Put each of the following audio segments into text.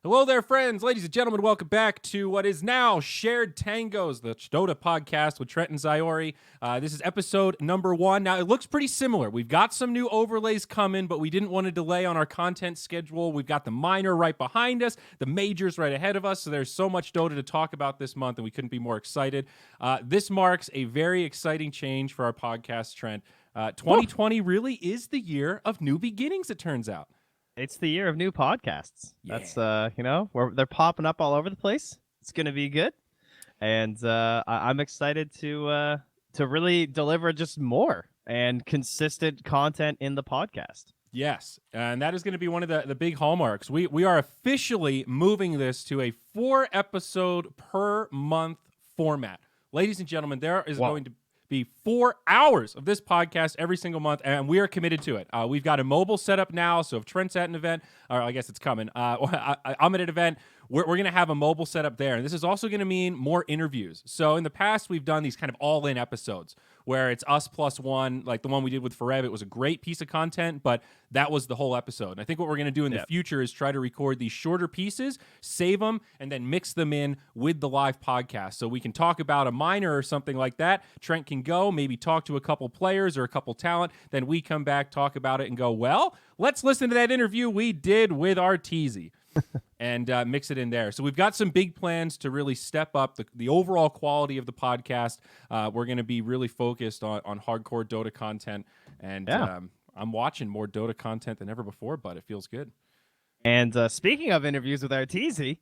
Hello there, friends, ladies and gentlemen. Welcome back to what is now Shared Tangos, the Dota podcast with Trent Zyori. This is episode number 1. Now, it looks pretty similar. We've got some new overlays coming, but we didn't want to delay on our content schedule. We've got the minor right behind us, the majors right ahead of us, so there's so much Dota to talk about this month, and we couldn't be more excited. This marks a very exciting change for our podcast, Trent. 2020 really is the year of new beginnings, it turns out. It's the year of new podcasts. Yeah. That's they're popping up all over the place. It's gonna be good, and I'm excited to really deliver just more and consistent content in the podcast. Yes, and that is going to be one of the big hallmarks. We are officially moving this to a 4-episode per month format. Ladies and gentlemen, there is going to be 4 hours of this podcast every single month, and we are committed to it. We've got a mobile setup now, so if Trent's at an event, or I guess it's coming, I'm at an event, we're going to have a mobile setup there. And this is also going to mean more interviews. So in the past, we've done these kind of all-in episodes where it's us plus one, like the one we did with Forever. It was a great piece of content, but that was the whole episode. And I think what we're going to do in the future is try to record these shorter pieces, save them, and then mix them in with the live podcast. So we can talk about a minor or something like that. Trent can go, maybe talk to a couple players or a couple talent. Then we come back, talk about it, and go, well, let's listen to that interview we did with Arteezy. And mix it in there. So we've got some big plans to really step up the overall quality of the podcast. We're going to be really focused on hardcore Dota content. And I'm watching more Dota content than ever before, but it feels good. And speaking of interviews with Arteezy,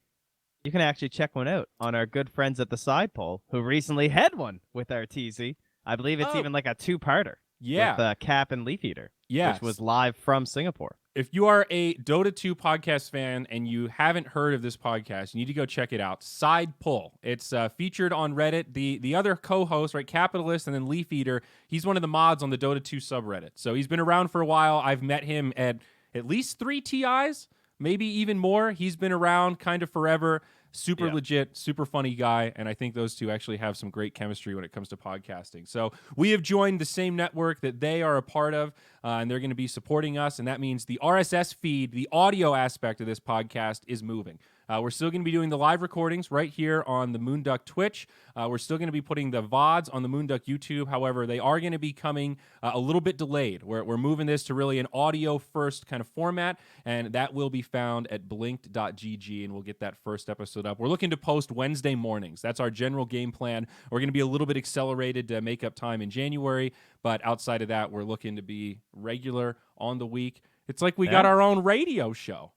you can actually check one out on our good friends at the Side Pole, who recently had one with Arteezy. I believe it's even like a 2-parter. Yeah. With Cap and Leaf Eater. Yes. Which was live from Singapore. If you are a Dota 2 podcast fan and you haven't heard of this podcast, you need to go check it out. Side Pull. It's featured on Reddit. The other co-host, right, Capitalist and then Leaf Eater, he's one of the mods on the Dota 2 subreddit. So he's been around for a while. I've met him at least 3 TIs, maybe even more. He's been around kind of forever. Super legit, super funny guy, and I think those two actually have some great chemistry when it comes to podcasting. So we have joined the same network that they are a part of, and they're going to be supporting us, and that means the RSS feed, the audio aspect of this podcast is moving. We're still going to be doing the live recordings right here on the Moonduck Twitch. We're still going to be putting the VODs on the Moonduck YouTube. However, they are going to be coming a little bit delayed. We're moving this to really an audio-first kind of format, and that will be found at blinked.gg, and we'll get that first episode up. We're looking to post Wednesday mornings. That's our general game plan. We're going to be a little bit accelerated to make up time in January, but outside of that, we're looking to be regular on the week. It's like we got our own radio show.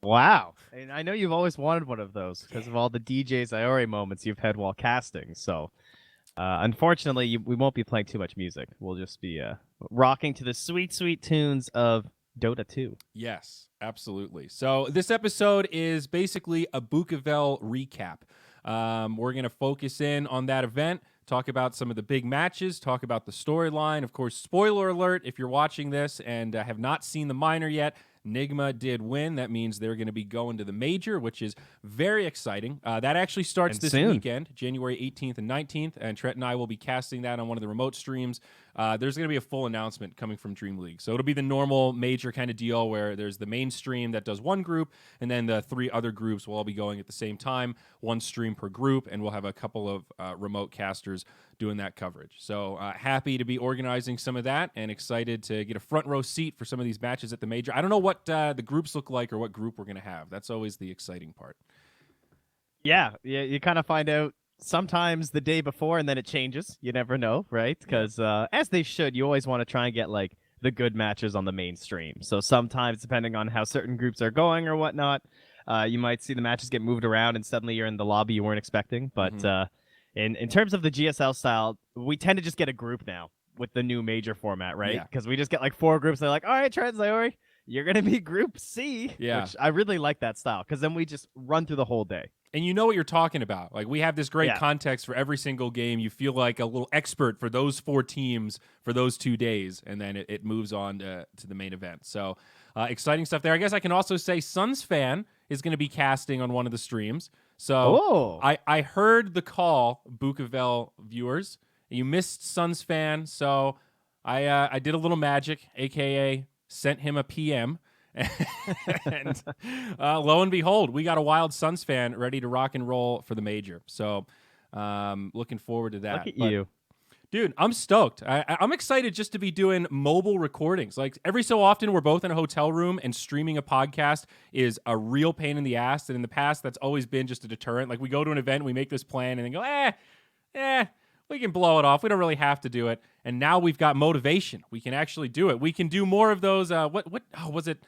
Wow. And I know you've always wanted one of those because of all the DJ Zyori moments you've had while casting. So, unfortunately, we won't be playing too much music. We'll just be rocking to the sweet, sweet tunes of Dota 2. Yes, absolutely. So this episode is basically a Bukovel recap. We're going to focus in on that event, talk about some of the big matches, talk about the storyline. Of course, spoiler alert, if you're watching this and have not seen the minor yet, Nigma did win. That means they're going to be going to the major, which is very exciting. That actually starts this weekend, January 18th and 19th, and Trent and I will be casting that on one of the remote streams. There's going to be a full announcement coming from Dream League. So it'll be the normal major kind of deal where there's the main stream that does one group, and then the 3 other groups will all be going at the same time, 1 stream per group, and we'll have a couple of remote casters doing that coverage. So happy to be organizing some of that and excited to get a front row seat for some of these matches at the major. I don't know what the groups look like or what group we're going to have. That's always the exciting part. Yeah, you kind of find out sometimes the day before and then it changes. You never know, right? Because as they should, you always want to try and get like the good matches on the mainstream. So sometimes, depending on how certain groups are going or whatnot, you might see the matches get moved around and suddenly you're in the lobby you weren't expecting. But in terms of the GSL style, we tend to just get a group now with the new major format, right? Because we just get like 4 groups. They're like, all right, Trent Zyori, you're going to be Group C. Yeah. Which I really like that style because then we just run through the whole day. And you know what you're talking about. Like, we have this great context for every single game. You feel like a little expert for those 4 teams for those 2 days, and then it moves on to the main event. So exciting stuff there. I guess I can also say Suns Fan is going to be casting on one of the streams. So I heard the call, Bukovel viewers. You missed Suns Fan, so I did a little magic, a.k.a. sent him a PM, And lo and behold, we got a Wild Suns fan ready to rock and roll for the major. So looking forward to that. Look at you. Dude, I'm stoked. I'm excited just to be doing mobile recordings. Like every so often, we're both in a hotel room and streaming a podcast is a real pain in the ass. And in the past, that's always been just a deterrent. Like we go to an event, we make this plan, and then go, we can blow it off. We don't really have to do it. And now we've got motivation. We can actually do it. We can do more of those. What was it?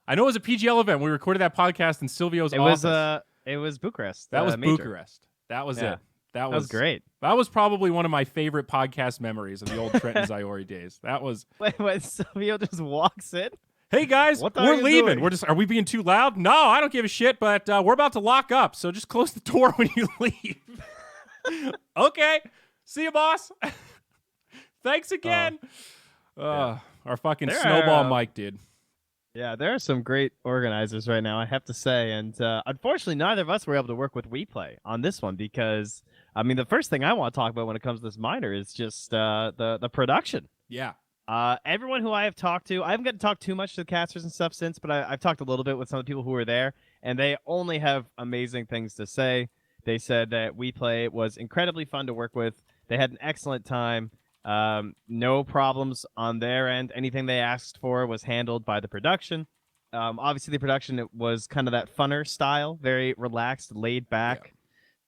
I know it was a PGL event. We recorded that podcast in Silvio's office. It was Bucharest. That was major. Bucharest. That was it. That was great. That was probably one of my favorite podcast memories of the old Trent Zyori days. That was. When Silvio just walks in. Hey guys, we're leaving. Doing? Are we being too loud? No, I don't give a shit. But we're about to lock up, so just close the door when you leave. Okay, see you, boss. Thanks again. Our fucking snowball mic, dude. Yeah, there are some great organizers right now, I have to say. And unfortunately, neither of us were able to work with WePlay on this one because, I mean, the first thing I want to talk about when it comes to this minor is just the production. Yeah. Everyone who I have talked to, I haven't gotten to talk too much to the casters and stuff since, but I've talked a little bit with some of the people who were there, and they only have amazing things to say. They said that WePlay was incredibly fun to work with. They had an excellent time. No problems on their end. Anything they asked for was handled by the production. Obviously, the production it was kind of that funner style, very relaxed, laid back. Yeah.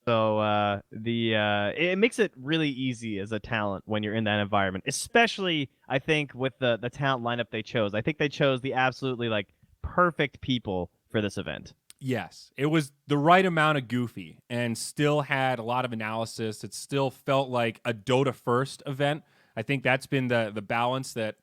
So it makes it really easy as a talent when you're in that environment, especially I think with the talent lineup they chose. I think they chose the absolutely like perfect people for this event. Yes, it was the right amount of goofy and still had a lot of analysis. It still felt like a Dota first event. I think that's been the balance that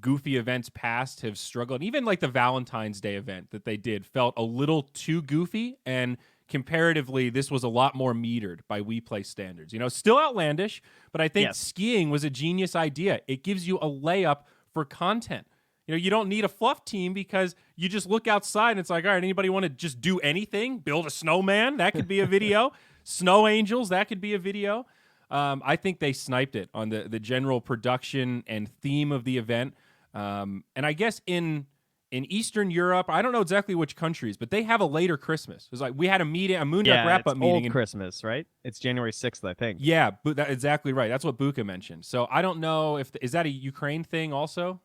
goofy events past have struggled. Even like the Valentine's Day event that they did felt a little too goofy, and comparatively, this was a lot more metered by WePlay standards. You know, still outlandish, but I think skiing was a genius idea. It gives you a layup for content. You know, you don't need a fluff team because you just look outside and it's like, all right, anybody want to just do anything? Build a snowman? That could be a video. Snow angels? That could be a video. I think they sniped it on the general production and theme of the event. And I guess in Eastern Europe, I don't know exactly which countries, but they have a later Christmas. It's like we had a meeting, a MOONDUCK wrap-up meeting. Old Christmas, right? It's January 6th, I think. Yeah, but that's exactly right. That's what Buka mentioned. So I don't know if is that a Ukraine thing also?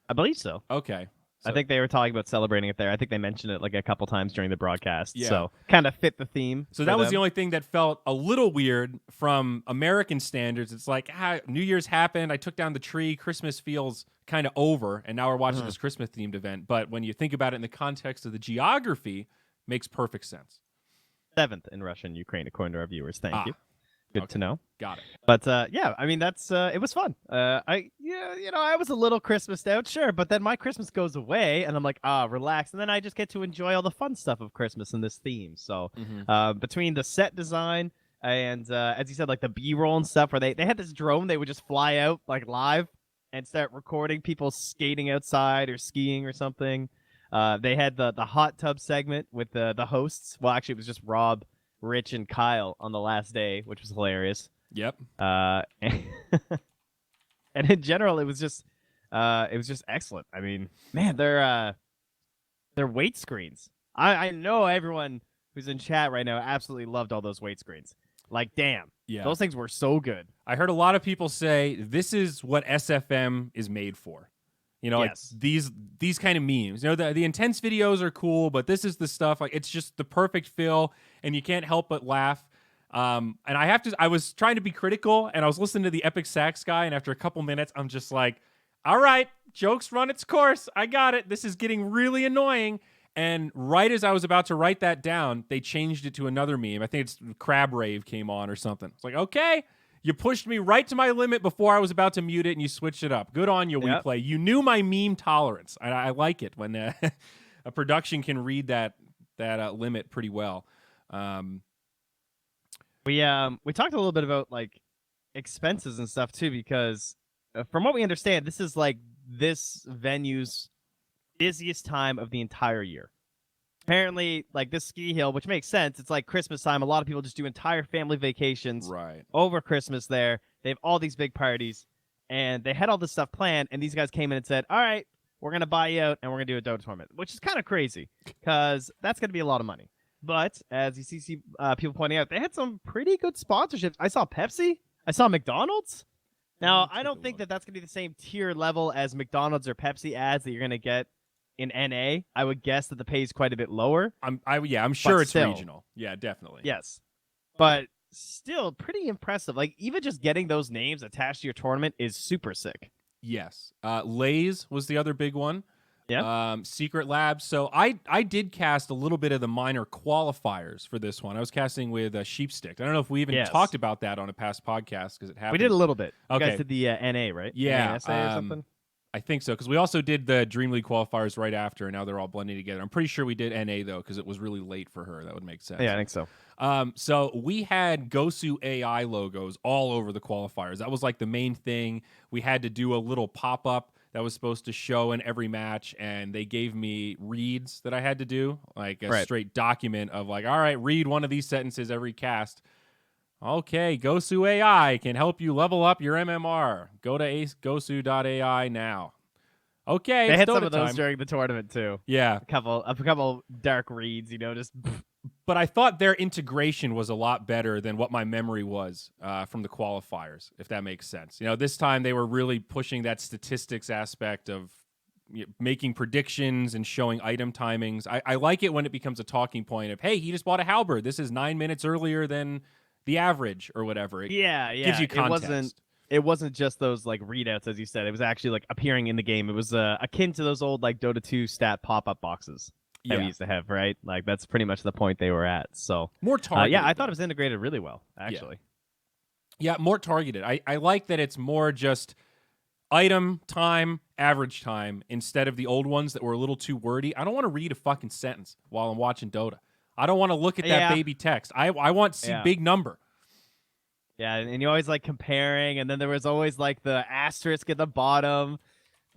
I believe so. Okay. So, I think they were talking about celebrating it there. I think they mentioned it like a couple times during the broadcast. Yeah. So kind of fit the theme. So that was the only thing that felt a little weird from American standards. It's like, New Year's happened. I took down the tree. Christmas feels kind of over. And now we're watching this Christmas themed event. But when you think about it in the context of the geography, makes perfect sense. 7th in Russia and Ukraine, according to our viewers. Thank you. Good to know. Got it. But yeah, I mean that's it was fun. I was a little Christmased out, sure, but then my Christmas goes away, and I'm like, relax, and then I just get to enjoy all the fun stuff of Christmas in this theme. So between the set design and as you said, like the B-roll and stuff, where they had this drone, they would just fly out like live and start recording people skating outside or skiing or something. They had the hot tub segment with the hosts. Well, actually, it was just Rob, Rich, and Kyle on the last day, which was hilarious. Yep. And in general, it was just excellent. I mean, man, they're weight screens. I know everyone who's in chat right now absolutely loved all those weight screens. Like, damn, those things were so good. I heard a lot of people say this is what SFM is made for. You know, like these kind of memes. You know, the intense videos are cool, but this is the stuff, like, it's just the perfect fill, and you can't help but laugh. And I was trying to be critical, and I was listening to the Epic Sax guy, and after a couple minutes, I'm just like, all right, joke's run its course. I got it. This is getting really annoying. And right as I was about to write that down, they changed it to another meme. I think it's Crab Rave came on or something. It's like, okay, you pushed me right to my limit before I was about to mute it, and you switched it up. Good on you, WePlay. You knew my meme tolerance. I like it when a production can read that limit pretty well. We talked a little bit about like expenses and stuff too, because from what we understand, this is like this venue's busiest time of the entire year. Apparently, like this ski hill, which makes sense. It's like Christmas time. A lot of people just do entire family vacations over Christmas there. They have all these big parties, and they had all this stuff planned, and these guys came in and said, all right, we're going to buy you out and we're going to do a Dota tournament, which is kind of crazy because that's going to be a lot of money. But as you see people pointing out, they had some pretty good sponsorships. I saw Pepsi. I saw McDonald's. Now, I don't think that that's going to be the same tier level as McDonald's or Pepsi ads that you're going to get in NA. I would guess that the pay is quite a bit lower. I'm sure it's still, regional. Yeah, definitely. Yes. But still pretty impressive. Like, even just getting those names attached to your tournament is super sick. Yes. Lay's was the other big one. Yeah. Secret Labs. So I did cast a little bit of the minor qualifiers for this one. I was casting with Sheepstick. I don't know if we even talked about that on a past podcast because it happened. We did a little bit. Okay. You guys did the NA, right? Yeah. NASA or something? I think so, because we also did the Dream League qualifiers right after, and now they're all blending together. I'm pretty sure we did NA, though, because it was really late for her. That would make sense. Yeah, I think so. So we had Gosu AI logos all over the qualifiers. That was like the main thing. We had to do a little pop-up that was supposed to show in every match, and they gave me reads that I had to do, like a straight document of like, all right, read one of these sentences every cast. Okay, Gosu AI can help you level up your MMR. Go to gosu.ai now. Okay, they it's had Dota some of those time. during the tournament too. Yeah, a couple dark reads, just. But I thought their integration was a lot better than what my memory was from the qualifiers, if that makes sense. This time they were really pushing that statistics aspect of making predictions and showing item timings. I like it when it becomes a talking point of, hey, he just bought a halberd. This is 9 minutes earlier than the average or whatever. It gives you context. It wasn't just those like readouts, as you said. It was actually like appearing in the game. It was akin to those old like Dota 2 stat pop-up boxes that we used to have, right? Like that's pretty much the point they were at. So more targeted. Yeah, I thought it was integrated really well, actually. Yeah, more targeted. I like that it's more just item time, average time, instead of the old ones that were a little too wordy. I don't want to read a fucking sentence while I'm watching Dota. I don't want to look at that baby text. I want to see big number. Yeah, and you always like comparing, and then there was always like the asterisk at the bottom.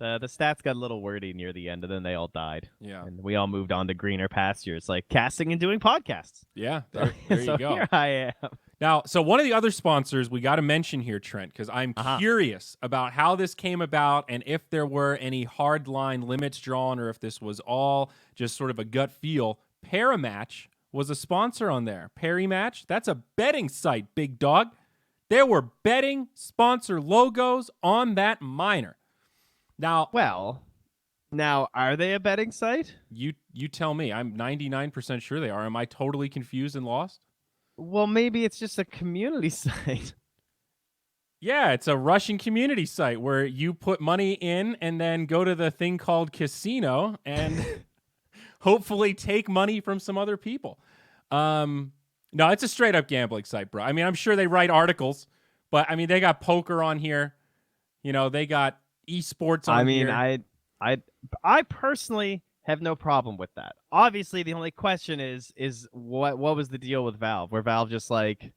The stats got a little wordy near the end, and then they all died. Yeah. And we all moved on to greener pastures, like casting and doing podcasts. Yeah, there you go. Here I am. Now, so one of the other sponsors we got to mention here, Trent, because I'm curious about how this came about and if there were any hard line limits drawn or if this was all just sort of a gut feel. Paramatch was a sponsor on there. Paramatch, that's a betting site, big dog. There were betting sponsor logos on that minor. Now, are they a betting site? You tell me. I'm 99% sure they are. Am I totally confused and lost? Well, maybe it's just a community site. Yeah, it's a Russian community site where you put money in and then go to the thing called casino and hopefully take money from some other people. No, it's a straight up gambling site, bro. I mean, I'm sure they write articles, but I mean, they got poker on here. They got esports on here. I personally have no problem with that. Obviously, the only question is what was the deal with Valve? Where Valve just like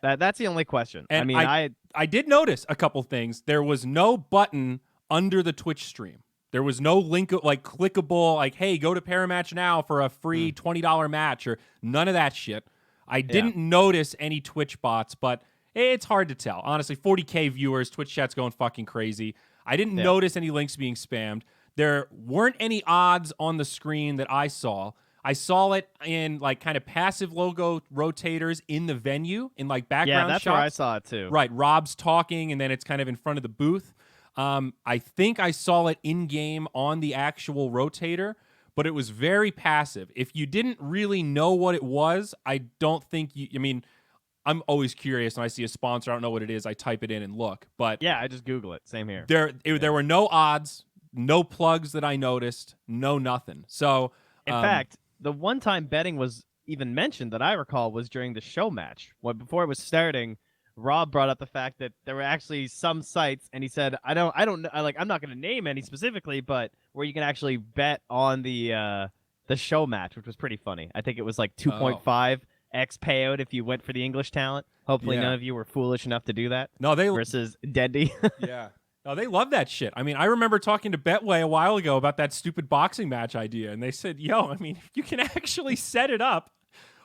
that's the only question. And I did notice a couple things. There was no button under the Twitch stream. There was no link like clickable, like, hey, go to Paramatch now for a free $20 match or none of that shit. I didn't notice any Twitch bots, but it's hard to tell. Honestly, 40K viewers, Twitch chat's going fucking crazy. I didn't notice any links being spammed. There weren't any odds on the screen that I saw. I saw it in like kind of passive logo rotators in the venue in like background shots. Yeah, that's where I saw it too. Right, Rob's talking and then it's kind of in front of the booth. I think I saw it in-game on the actual rotator, but it was very passive. If you didn't really know what it was, I don't think you... I mean, I'm always curious when I see a sponsor. I don't know what it is. I type it in and look. But yeah, I just Google it. Same here. There were no odds, no plugs that I noticed, no nothing. So, in fact, the one time betting was even mentioned that I recall was during the show match. Before it was starting, Rob brought up the fact that there were actually some sites, and he said, "I don't know. I'm not going to name any specifically, but where you can actually bet on the show match, which was pretty funny. I think it was like 2.5 X payout if you went for the English talent. Hopefully, none of you were foolish enough to do that. No, they versus Dendy. Yeah, no, they love that shit. I mean, I remember talking to Betway a while ago about that stupid boxing match idea, and they said, "Yo, I mean, if you can actually set it up."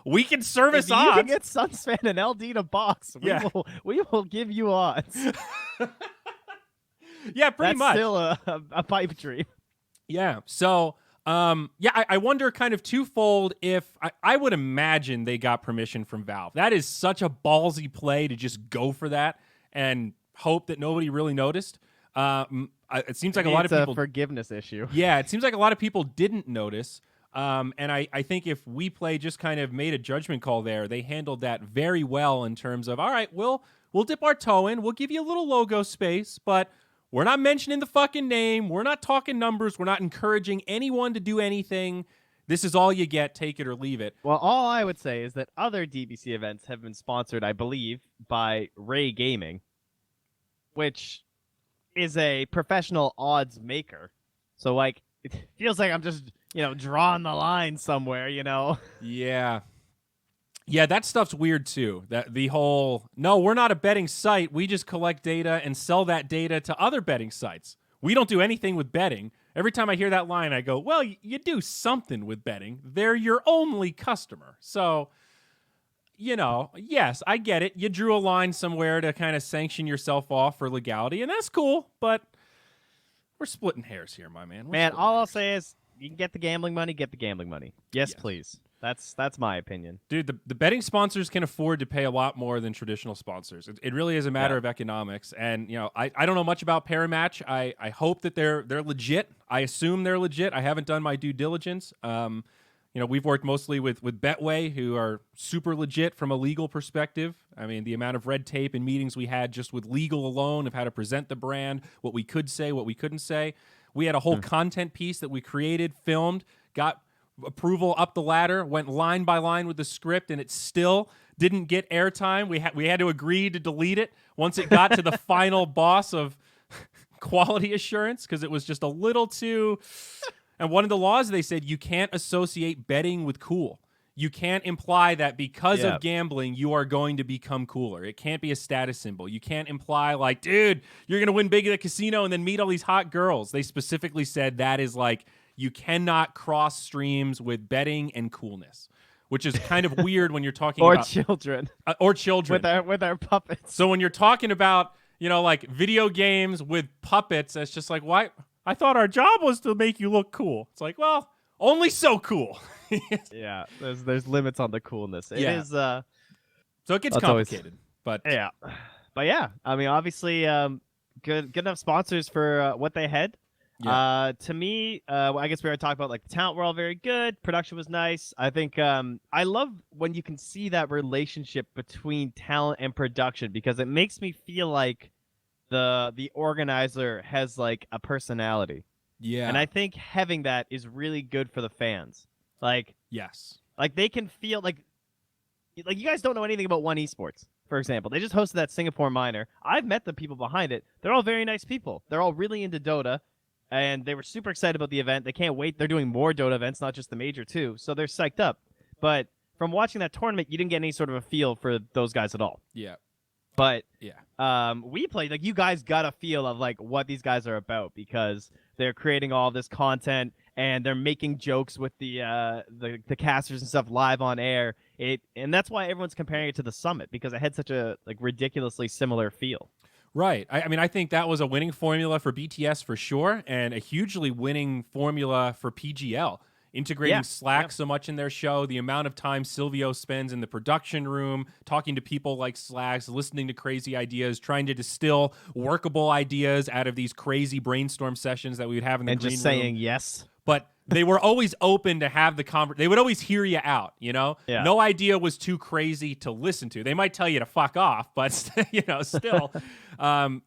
We can service odds. You can get Sunsfan and LD to box. We will give you odds. Yeah, pretty That's much. still a pipe dream. Yeah. So, I wonder kind of twofold if I would imagine they got permission from Valve. That is such a ballsy play to just go for that and hope that nobody really noticed. It seems like a lot of people. It's a forgiveness issue. Yeah, it seems like a lot of people didn't notice. And I think if We Play just kind of made a judgment call there, they handled that very well in terms of, all right, we'll dip our toe in. We'll give you a little logo space, but we're not mentioning the fucking name. We're not talking numbers. We're not encouraging anyone to do anything. This is all you get. Take it or leave it. Well, all I would say is that other DBC events have been sponsored, I believe, by Ray Gaming, which is a professional odds maker. So, like, it feels like I'm just, drawing the line somewhere, Yeah. Yeah, that stuff's weird too. That the whole, no, we're not a betting site. We just collect data and sell that data to other betting sites. We don't do anything with betting. Every time I hear that line, I go, well, you do something with betting. They're your only customer. So, yes, I get it. You drew a line somewhere to kind of sanction yourself off for legality, and that's cool, but we're splitting hairs here, my man. All I'll say is you can get the gambling money, get the gambling money. Yes. Please. That's my opinion. Dude, the betting sponsors can afford to pay a lot more than traditional sponsors. It really is a matter of economics. And, I don't know much about Paramatch. I hope that they're legit. I assume they're legit. I haven't done my due diligence. We've worked mostly with Betway, who are super legit from a legal perspective. I mean, the amount of red tape and meetings we had just with legal alone of how to present the brand, what we could say, what we couldn't say. We had a whole content piece that we created, filmed, got approval up the ladder, went line by line with the script, and it still didn't get airtime. We had to agree to delete it once it got to the final boss of quality assurance because it was just a little too. And one of the laws, they said you can't associate betting with cool. You can't imply that because of gambling, you are going to become cooler. It can't be a status symbol. You can't imply like, dude, you're going to win big at the casino and then meet all these hot girls. They specifically said that is like, you cannot cross streams with betting and coolness, which is kind of weird when you're talking about children or children with our puppets. So when you're talking about, like video games with puppets, it's just like, why? I thought our job was to make you look cool. It's like, well, only so cool. Yeah, there's limits on the coolness. It is so it gets complicated. But yeah. I mean, obviously, good enough sponsors for what they had. Yeah. To me, I guess we already talked about like the talent were all very good. Production was nice. I think I love when you can see that relationship between talent and production because it makes me feel like the organizer has like a personality. Yeah. And I think having that is really good for the fans. Like, yes. Like they can feel like you guys don't know anything about One Esports, for example. They just hosted that Singapore minor. I've met the people behind it. They're all very nice people. They're all really into Dota. And they were super excited about the event. They can't wait. They're doing more Dota events, not just the major, too. So they're psyched up. But from watching that tournament, you didn't get any sort of a feel for those guys at all. Yeah. But yeah, We played, like, you guys got a feel of, like, what these guys are about because they're creating all this content and they're making jokes with the casters and stuff live on air. And that's why everyone's comparing it to the Summit because it had such a, like, ridiculously similar feel. Right. I mean, I think that was a winning formula for BTS for sure, and a hugely winning formula for PGL. Integrating Slack so much in their show, the amount of time Silvio spends in the production room, talking to people like Slacks, listening to crazy ideas, trying to distill workable ideas out of these crazy brainstorm sessions that we would have in the green room. And just saying yes. But they were always open to have the conversation. They would always hear you out, Yeah. No idea was too crazy to listen to. They might tell you to fuck off, but, still,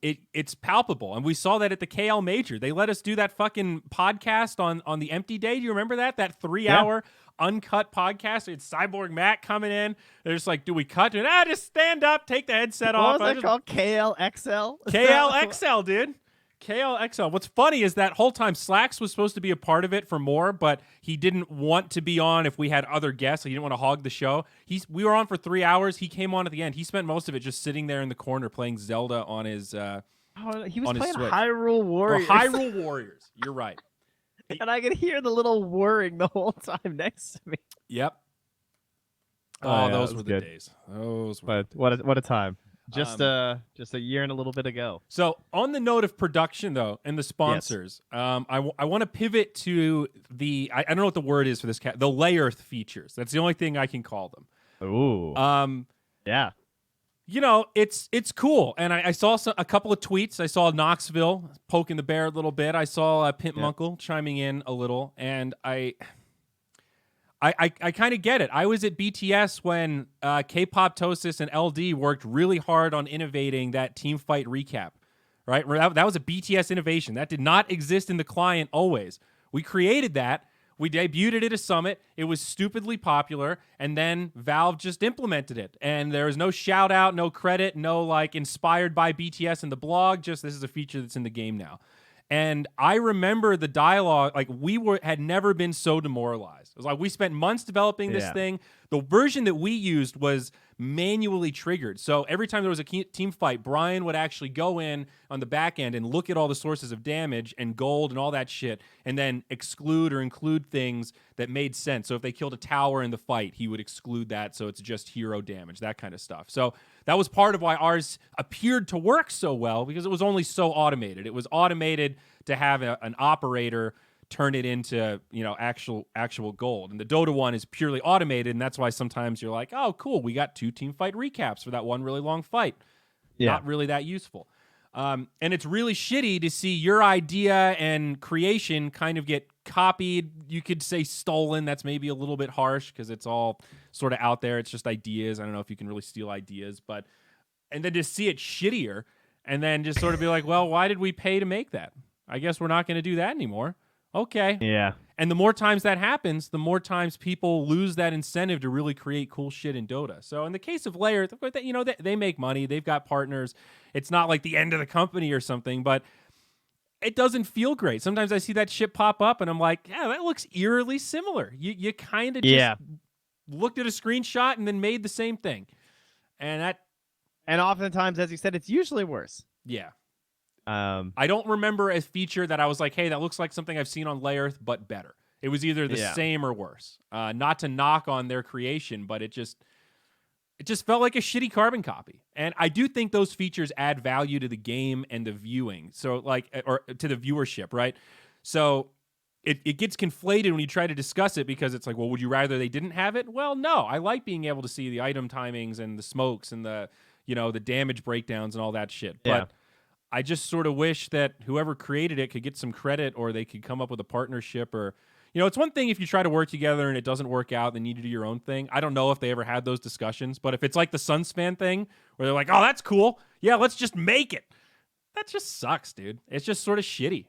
it's palpable. And we saw that at the KL Major. They let us do that fucking podcast on the empty day. Do you remember that? That 3-hour uncut podcast? It's Cyborg Matt coming in. They're just like, do we cut? Just stand up, take the headset off. What was it called? KLXL? KLXL, dude. KLXL. What's funny is that whole time Slacks was supposed to be a part of it for more, but he didn't want to be on if we had other guests. So he didn't want to hog the show. We were on for 3 hours. He came on at the end. He spent most of it just sitting there in the corner playing Zelda on his. He was on playing Switch. Hyrule Warriors. Or Hyrule Warriors. You're right. And I could hear the little whirring the whole time next to me. Yep. Oh, those were the good days. Those were. But what a time. just a year and a little bit ago. So on the note of production, though, and the sponsors, I want to pivot to the I don't know what the word is for this the layerth features. That's the only thing I can call them. Ooh. Yeah. You know, it's cool, and I saw a couple of tweets. I saw Knoxville poking the bear a little bit. I saw Pimp Munkle chiming in a little, and I kind of get it. I was at BTS when K-Pop Tosis and LD worked really hard on innovating that team fight recap, right? That was a BTS innovation. That did not exist in the client always. We created that. We debuted it at a summit. It was stupidly popular, and then Valve just implemented it. And there was no shout out, no credit, no like inspired by BTS in the blog. Just this is a feature that's in the game now. And I remember the dialogue, like had never been so demoralized. It was like we spent months developing this thing. The version that we used was manually triggered. So every time there was a team fight, Brian would actually go in on the back end and look at all the sources of damage and gold and all that shit, and then exclude or include things that made sense. So if they killed a tower in the fight, he would exclude that, so it's just hero damage, that kind of stuff. So that was part of why ours appeared to work so well, because it was only so automated. It was automated to have an operator turn it into, you know, actual gold. And the Dota one is purely automated, and that's why sometimes you're like, oh, cool, we got 2 team fight recaps for that one really long fight. Yeah. Not really that useful. And it's really shitty to see your idea and creation kind of get copied. You could say stolen. That's maybe a little bit harsh because it's all sort of out there. It's just ideas. I don't know if you can really steal ideas, but and then to see it shittier and then just sort of be like, well, why did we pay to make that? I guess we're not going to do that anymore. Okay. Yeah. And the more times that happens, the more times people lose that incentive to really create cool shit in Dota. So in the case of layerth, of course, you know, they make money. They've got partners. It's not like the end of the company or something, but it doesn't feel great. Sometimes I see that shit pop up and I'm like, yeah, that looks eerily similar. You kind of just looked at a screenshot and then made the same thing. And oftentimes, as you said, it's usually worse. Yeah. I don't remember a feature that I was like, hey, that looks like something I've seen on layerth, but better. It was either the same or worse. Not to knock on their creation, but it just felt like a shitty carbon copy. And I do think those features add value to the game and the viewing. So or to the viewership, right? So it gets conflated when you try to discuss it because it's like, well, would you rather they didn't have it? Well, no. I like being able to see the item timings and the smokes and the damage breakdowns and all that shit. Yeah. But I just sort of wish that whoever created it could get some credit, or they could come up with a partnership, or, it's one thing if you try to work together and it doesn't work out, then you need to do your own thing. I don't know if they ever had those discussions, but if it's like the Sunspan thing where they're like, oh, that's cool. Yeah, let's just make it. That just sucks, dude. It's just sort of shitty.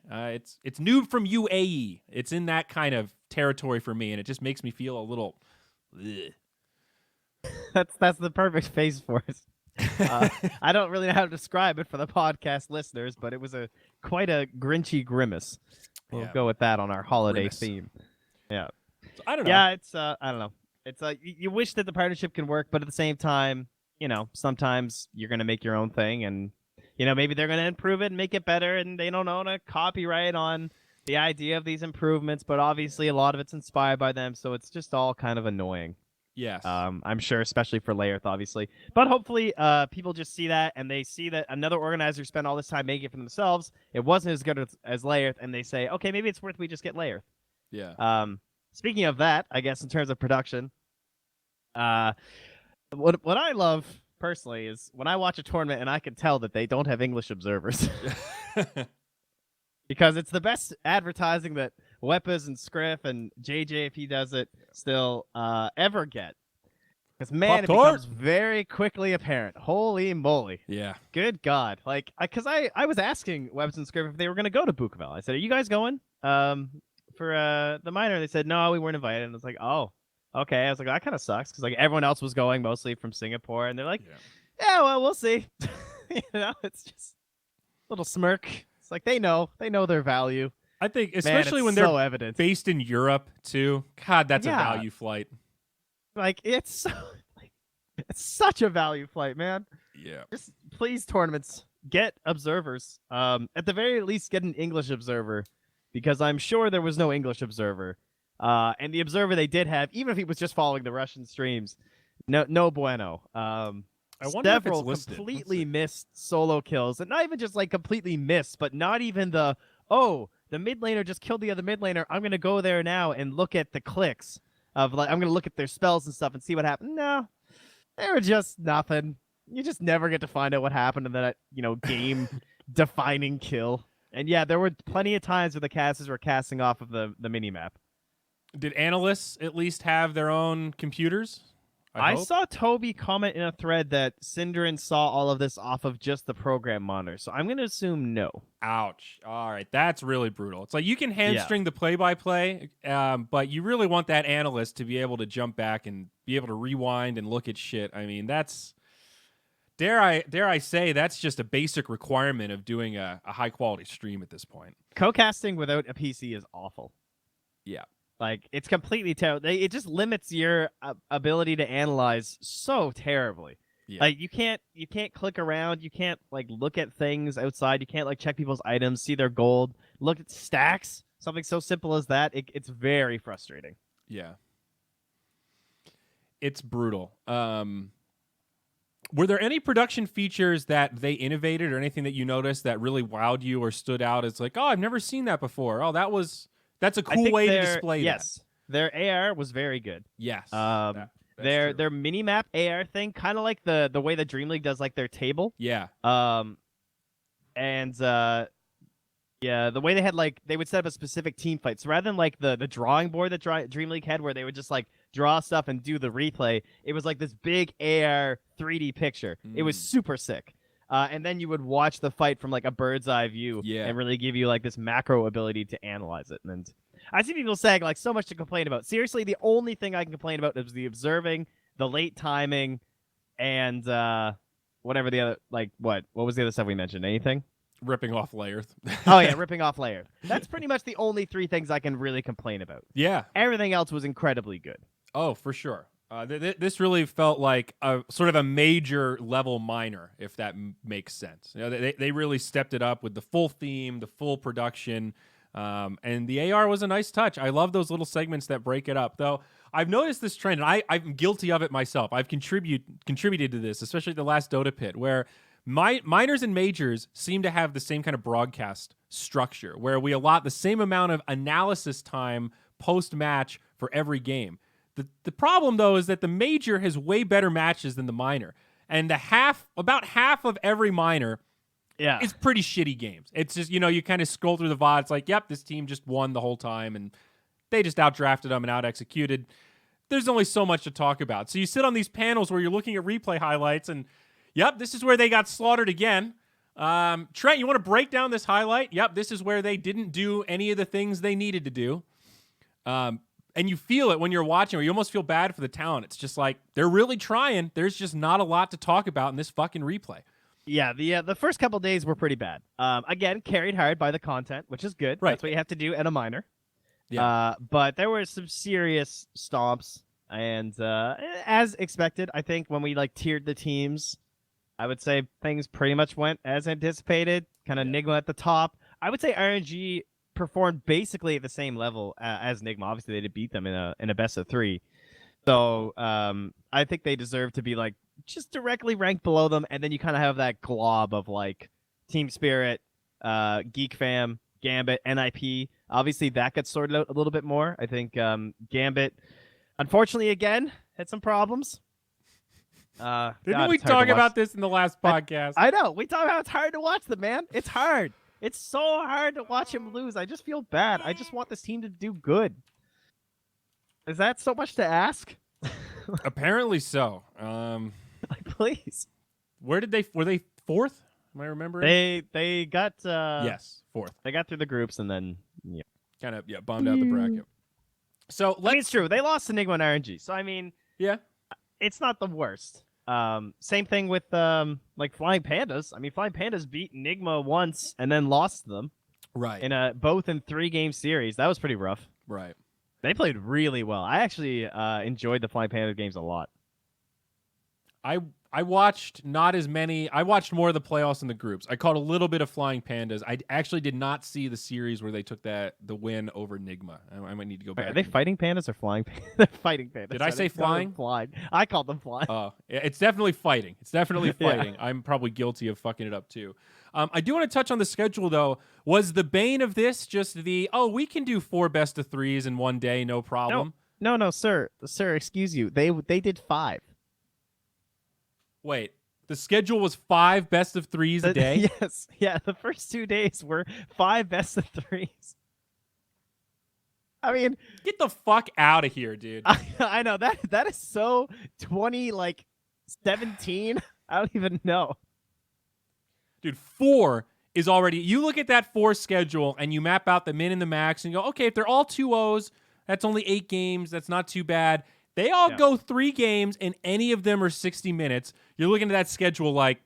It's new from UAE. It's in that kind of territory for me, and it just makes me feel a little. Ugh. That's the perfect face for it. I don't really know how to describe it for the podcast listeners, but it was quite a grinchy grimace. We'll go with that on our holiday theme. Yeah. So, I don't know. Yeah, it's I don't know. It's you wish that the partnership can work, but at the same time, sometimes you're gonna make your own thing, and maybe they're gonna improve it and make it better, and they don't own a copyright on the idea of these improvements, but obviously a lot of it's inspired by them, so it's just all kind of annoying. Yes. I'm sure, especially for layerth, obviously. But hopefully people just see that, and they see that another organizer spent all this time making it for themselves. It wasn't as good as layerth, and they say, okay, maybe it's worth we just get layerth. Yeah. Speaking of that, I guess in terms of production, what I love personally is when I watch a tournament and I can tell that they don't have English observers. Because it's the best advertising that Weppes and Scriff and JJ, if he does it, still ever get. Because, man, it becomes very quickly apparent. Holy moly. Yeah. Good God. Because I was asking Weppes and Scriff if they were going to go to Bukovel. I said, are you guys going for the minor? They said, no, we weren't invited. And I was like, oh, okay. I was like, that kind of sucks. Because everyone else was going, mostly from Singapore. And they're like, yeah well, we'll see. It's just a little smirk. Like they know their value. I think especially when they're so evident. Based in Europe too. God, that's a value flight. It's such a value flight, man. Yeah. Just please, tournaments, get observers. At the very least, get an English observer, because I'm sure there was no English observer. And the observer they did have, even if he was just following the Russian streams, no bueno. I wonder if it's several listed. completely missed solo kills, and not even just like completely missed, but not even the mid laner just killed the other mid laner. I'm gonna go there now and look at the clicks of like I'm gonna look at their spells and stuff and see what happened. No, they were just nothing. You just never get to find out what happened in that game defining kill. And yeah, there were plenty of times where the casters were casting off of the mini map. Did analysts at least have their own computers? I saw Toby comment in a thread that Synderen saw all of this off of just the program monitor, so I'm going to assume no. Ouch. All right, that's really brutal. It's like you can hamstring the play-by-play, but you really want that analyst to be able to jump back and be able to rewind and look at shit. I mean, that's, dare I say, that's just a basic requirement of doing a high-quality stream at this point. Co-casting without a PC is awful. Yeah. Like, it's completely terrible. It just limits your ability to analyze so terribly. Yeah. Like, you can't click around. You can't, like, look at things outside. You can't, like, check people's items, see their gold, look at stacks. Something so simple as that. It's very frustrating. Yeah. It's brutal. Were there any production features that they innovated or anything that you noticed that really wowed you or stood out as like, oh, I've never seen that before. Oh, that's a cool way to display that. Yes, their AR was very good. Yes. Their mini-map AR thing, kind of like the way that Dream League does like their table. Yeah. Yeah, the way they would set up a specific team fight. So rather than like the drawing board that Dream League had where they would just like draw stuff and do the replay, it was like this big AR 3D picture. It was super sick. And then you would watch the fight from like a bird's eye view and really give you like this macro ability to analyze it. And I see people saying like so much to complain about. Seriously, the only thing I can complain about is the observing, the late timing, and whatever the other what was the other stuff we mentioned? Anything? Ripping off layerth. Oh yeah, ripping off layerth. That's pretty much the only three things I can really complain about. Yeah. Everything else was incredibly good. Oh, for sure. This really felt like a sort of a major level minor, if that makes sense. They really stepped it up with the full theme, the full production, and the AR was a nice touch. I love those little segments that break it up. Though I've noticed this trend, and I'm guilty of it myself. I've contributed to this, especially the last Dota pit, where minors and majors seem to have the same kind of broadcast structure, where we allot the same amount of analysis time post-match for every game. The problem, though, is that the major has way better matches than the minor. And about half of every minor is pretty shitty games. It's just, you kind of scroll through the VOD. It's like, yep, this team just won the whole time, and they just out-drafted them and out-executed. There's only so much to talk about. So you sit on these panels where you're looking at replay highlights, and, yep, this is where they got slaughtered again. Trent, you want to break down this highlight? Yep, this is where they didn't do any of the things they needed to do. And you feel it when you're watching, or you almost feel bad for the talent. It's just like, they're really trying. There's just not a lot to talk about in this fucking replay. Yeah, the first couple days were pretty bad. Again, carried hard by the content, which is good. Right. That's what you have to do at a minor. Yeah. But there were some serious stomps. And as expected, I think when we tiered the teams, I would say things pretty much went as anticipated. Kind of Nigma at the top. I would say RNG performed basically at the same level as Nigma. Obviously, they did beat them in a best of 3. So I think they deserve to be just directly ranked below them. And then you kind of have that glob of Team Spirit, Geek Fam, Gambit, NIP. Obviously, that gets sorted out a little bit more. I think Gambit, unfortunately, again, had some problems. Didn't we talk about this in the last podcast? I know. We talked about it's hard to watch them, man. It's hard. It's so hard to watch him lose. I just feel bad. I just want this team to do good. Is that so much to ask? Apparently so. Please. Were they 4th? Am I remembering? They got yes, 4th. They got through the groups and then kind of bombed out the bracket. So it's true. They lost to Nigma and RNG. So I mean, it's not the worst. Same thing with Flying Pandas. I mean, Flying Pandas beat Nigma once and then lost them. Right. Both in 3-game series. That was pretty rough. Right. They played really well. I actually enjoyed the Flying Panda games a lot. I I watched not as many. I watched more of the playoffs and the groups. I caught a little bit of Flying Pandas. I actually did not see the series where they took the win over Nigma. I might need to go back. Are they fighting pandas or flying pandas? They're fighting pandas. Did I say flying? Flying. I called them flying. Oh, it's definitely fighting. It's definitely fighting. I'm probably guilty of fucking it up too. I do want to touch on the schedule though. Was the bane of this just we can do 4 best of 3s in one day, no problem? No, sir, excuse you. They did 5. Wait, the schedule was 5 best of 3s a day? Yes, yeah. The first 2 days were 5 best of 3s. I mean, get the fuck out of here, dude. I know that is so 2017. I don't even know. Dude, 4 is already... You look at that 4 schedule and you map out the min and the max and you go, okay, if they're all 2-0s, that's only 8 games. That's not too bad. They all go 3 games and any of them are 60 minutes. You're looking at that schedule like,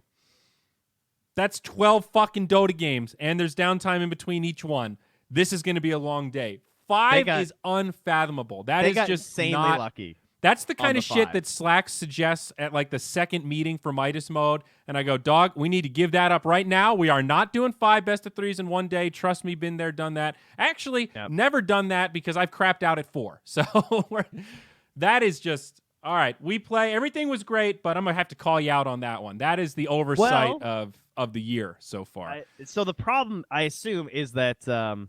that's 12 fucking Dota games and there's downtime in between each one. This is going to be a long day. 5 is unfathomable. That is just insanely not lucky. That's the kind of shit that Slack suggests at like the second meeting for Midas mode. And I go, dog, we need to give that up right now. We are not doing 5 best of 3s in one day. Trust me, been there, done that. Actually, never done that because I've crapped out at 4. So that is just, all right, we play. Everything was great, but I'm going to have to call you out on that one. That is the oversight of the year so far. So the problem, I assume, is that...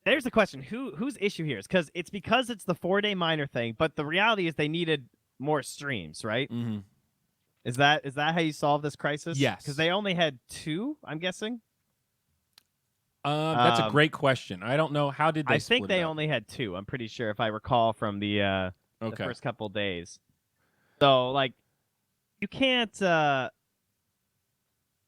There's the question: whose issue here is? Because it's the 4-day minor thing, but the reality is they needed more streams, right? Mm-hmm. Is that how you solve this crisis? Yes. Because they only had 2, I'm guessing. That's a great question. I don't know, how did they? I think they only had 2. I'm pretty sure, if I recall from the first couple days. So like, you can't.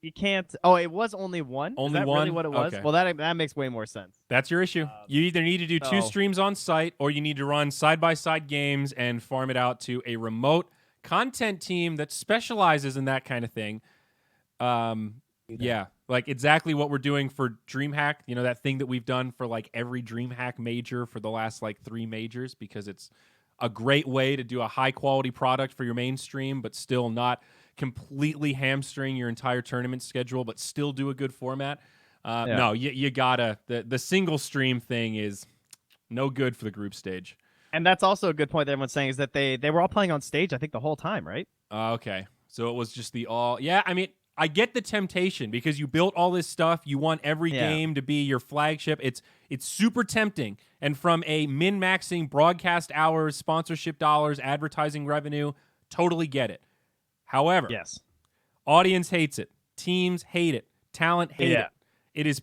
You can't. Oh, it was only 1. Only is that 1. Really what it was? Okay. Well, that makes way more sense. That's your issue. You either need to do 2 streams on site, or you need to run side-by-side games and farm it out to a remote content team that specializes in that kind of thing. Yeah, like exactly what we're doing for DreamHack. You know, that thing that we've done for like every DreamHack major for the last like 3 majors, because it's a great way to do a high-quality product for your mainstream, but still not completely hamstring your entire tournament schedule, but still do a good format. No, you gotta. The single stream thing is no good for the group stage. And that's also a good point that everyone's saying, is that they were all playing on stage, I think, the whole time, right? Okay. So it was just yeah, I mean, I get the temptation because you built all this stuff. You want every game to be your flagship. It's super tempting. And from a min-maxing broadcast hours, sponsorship dollars, advertising revenue, totally get it. However, audience hates it. Teams hate it. Talent hate it. It is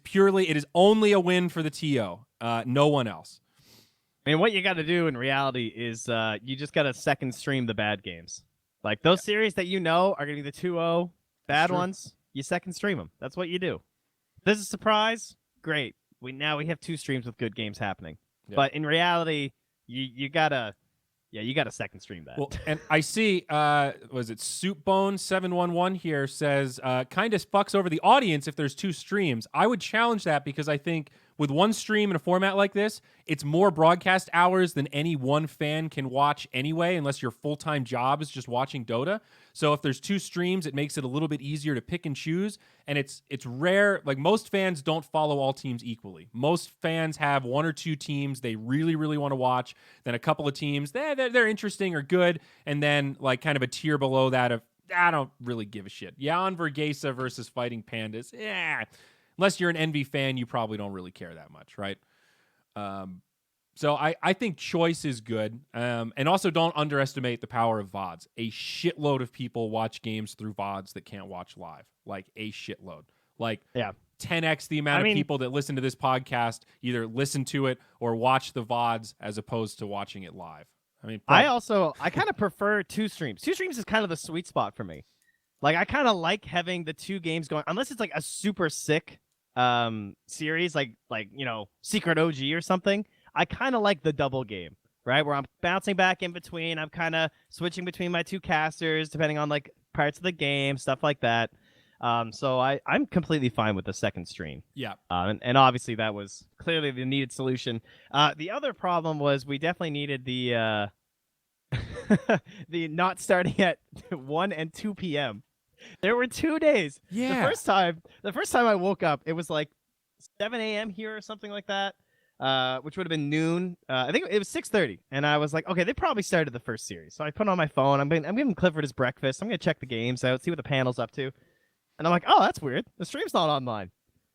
only a win for the TO. No one else. I mean, what you got to do in reality is you just got to second stream the bad games. Like those series that you know are going to be the 2-0 bad ones, you second stream them. That's what you do. If there's a surprise, great. We have 2 streams with good games happening. Yeah. But in reality, you got to... Yeah, you got to second stream that. Well, and I see, was it Soupbone711 here says, kind of fucks over the audience if there's 2 streams. I would challenge that because I think with 1 stream in a format like this, it's more broadcast hours than any one fan can watch anyway, unless your full-time job is just watching Dota. So if there's 2 streams, it makes it a little bit easier to pick and choose. And it's rare. Like, most fans don't follow all teams equally. Most fans have 1 or 2 teams they really, really want to watch. Then a couple of teams, they're interesting or good. And then like kind of a tier below that of, I don't really give a shit. Jan Vergesa versus Fighting Pandas. Yeah. Unless you're an Envy fan, you probably don't really care that much, right? So I think choice is good. And also don't underestimate the power of VODs. A shitload of people watch games through VODs that can't watch live. Like a shitload. Like 10x the amount of people that listen to this podcast either listen to it or watch the VODs as opposed to watching it live. I mean, I kind of prefer 2 streams. 2 streams is kind of the sweet spot for me. Like, I kind of like having the 2 games going, unless it's like a super sick series, like you know, Secret OG or something. I kind of like the double game, right? Where I'm bouncing back in between. I'm kind of switching between my 2 casters, depending on like parts of the game, stuff like that. So I'm completely fine with the second stream. Yeah. And obviously that was clearly the needed solution. The other problem was we definitely needed the the not starting at 1 and 2 p.m. There were 2 days. Yeah. The first time I woke up, it was like 7 a.m. here or something like that, which would have been noon. I think it was 6:30, and I was like, okay, they probably started the first series. So I put on my phone. I'm giving Clifford his breakfast. I'm gonna check the games out, see what the panel's up to, and I'm like, oh, that's weird. The stream's not online.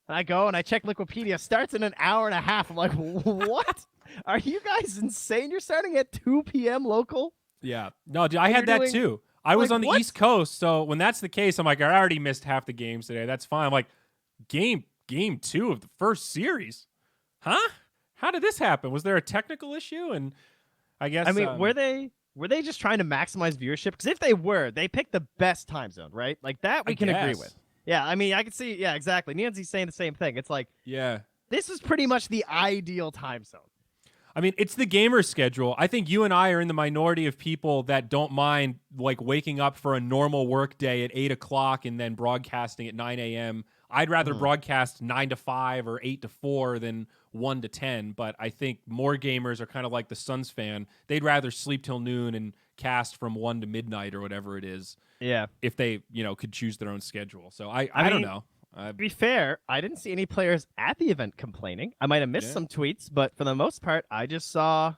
And I go and I check Wikipedia. Starts in an hour and a half. I'm like, what? Are you guys insane? You're starting at 2 p.m. local? Yeah. No, dude, I had that too. I was on the East Coast, so when that's the case, I'm like, I already missed half the games today. That's fine. I'm like, game 2 of the first series, huh? How did this happen? Was there a technical issue? And I guess were they just trying to maximize viewership? Because if they were, they picked the best time zone, right? Like that we can agree with. Yeah, I mean, I can see. Yeah, exactly. Nianzi's saying the same thing. It's like, this is pretty much the ideal time zone. I mean, it's the gamer schedule. I think you and I are in the minority of people that don't mind like waking up for a normal work day at 8 o'clock and then broadcasting at 9 a.m. I'd rather broadcast 9 to 5 or 8 to 4 than 1 to 10. But I think more gamers are kind of like the Suns fan. They'd rather sleep till noon and cast from 1 to midnight or whatever it is. Yeah. If they, could choose their own schedule. So I don't know. To be fair, I didn't see any players at the event complaining. I might have missed some tweets, but for the most part, I just saw